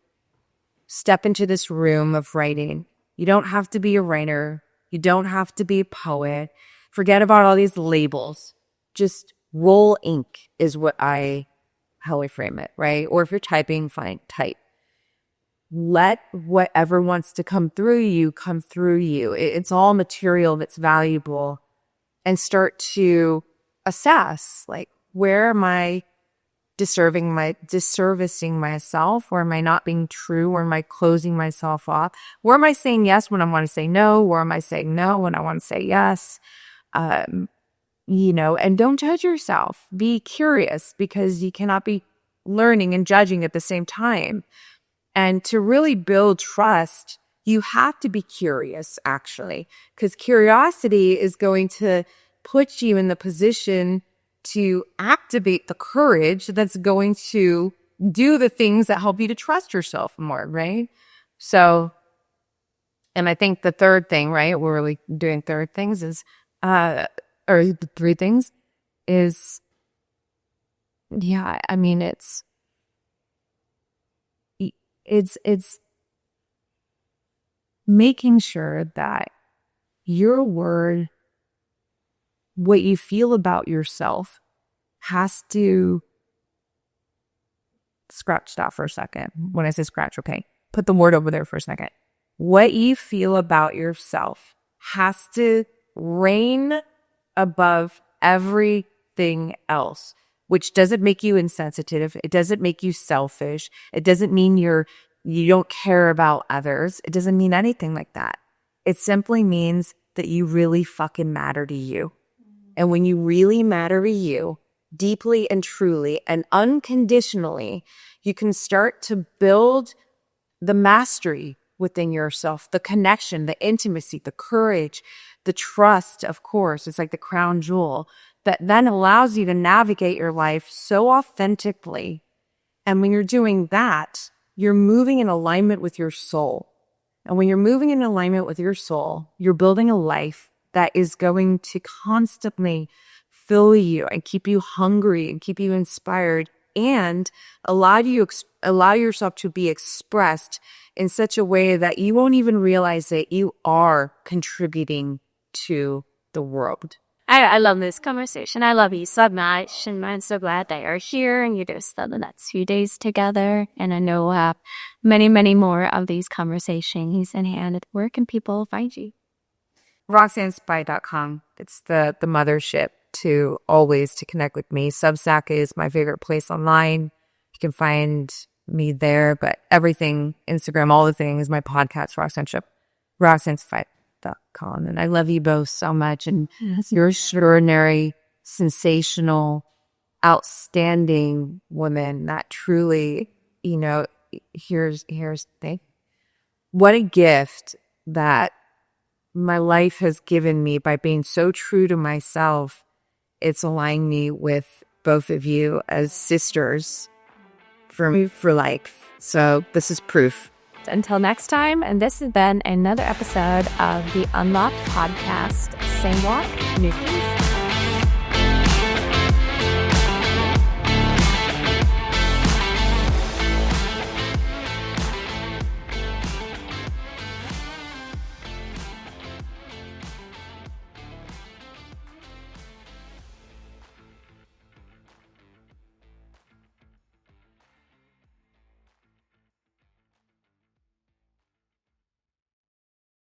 step into this room of writing, you don't have to be a writer. You don't have to be a poet. Forget about all these labels. Just roll ink is how I frame it, right? Or if you're typing, fine, type. Let whatever wants to come through you come through you. It's all material that's valuable. And start to assess, like, where am I disservicing myself? Where am I not being true? Where am I closing myself off? Where am I saying yes when I want to say no? Where am I saying no when I want to say yes? And don't judge yourself. Be curious, because you cannot be learning and judging at the same time. And to really build trust, you have to be curious, actually, because curiosity is going to put you in the position to activate the courage that's going to do the things that help you to trust yourself more, right? So, and I think the third thing, right, we're really doing third things is, or the 3 things is, it's making sure that your word, what you feel about yourself, has to scratch that for a second. When I say scratch, okay, put the word over there for a second. What you feel about yourself has to reign above everything else, which doesn't make you insensitive. It doesn't make you selfish. It doesn't mean you don't care about others. It doesn't mean anything like that. It simply means that you really fucking matter to you. And when you really matter to you, deeply and truly and unconditionally, you can start to build the mastery within yourself, the connection, the intimacy, the courage, the trust, of course. It's like the crown jewel that then allows you to navigate your life so authentically. And when you're doing that, you're moving in alignment with your soul. And when you're moving in alignment with your soul, you're building a life that is going to constantly fill you and keep you hungry and keep you inspired and allow yourself to be expressed in such a way that you won't even realize that you are contributing to the world. I love this conversation. I love you so much, and I'm so glad that you're here and you do spend the next few days together. And I know we'll have many, many more of these conversations in hand. Where can people find you? RoxanneSpy.com. It's the mothership to connect with me. Substack is my favorite place online. You can find me there, but everything, Instagram, all the things, my podcast, RoxanneSpy.com. And I love you both so much. And you're extraordinary, sensational, outstanding women that truly, here's the thing. What a gift that my life has given me by being so true to myself. It's aligning me with both of you as sisters for life. So this is proof. Until next time, and this has been another episode of the Unlocked Podcast. Same walk, new peace.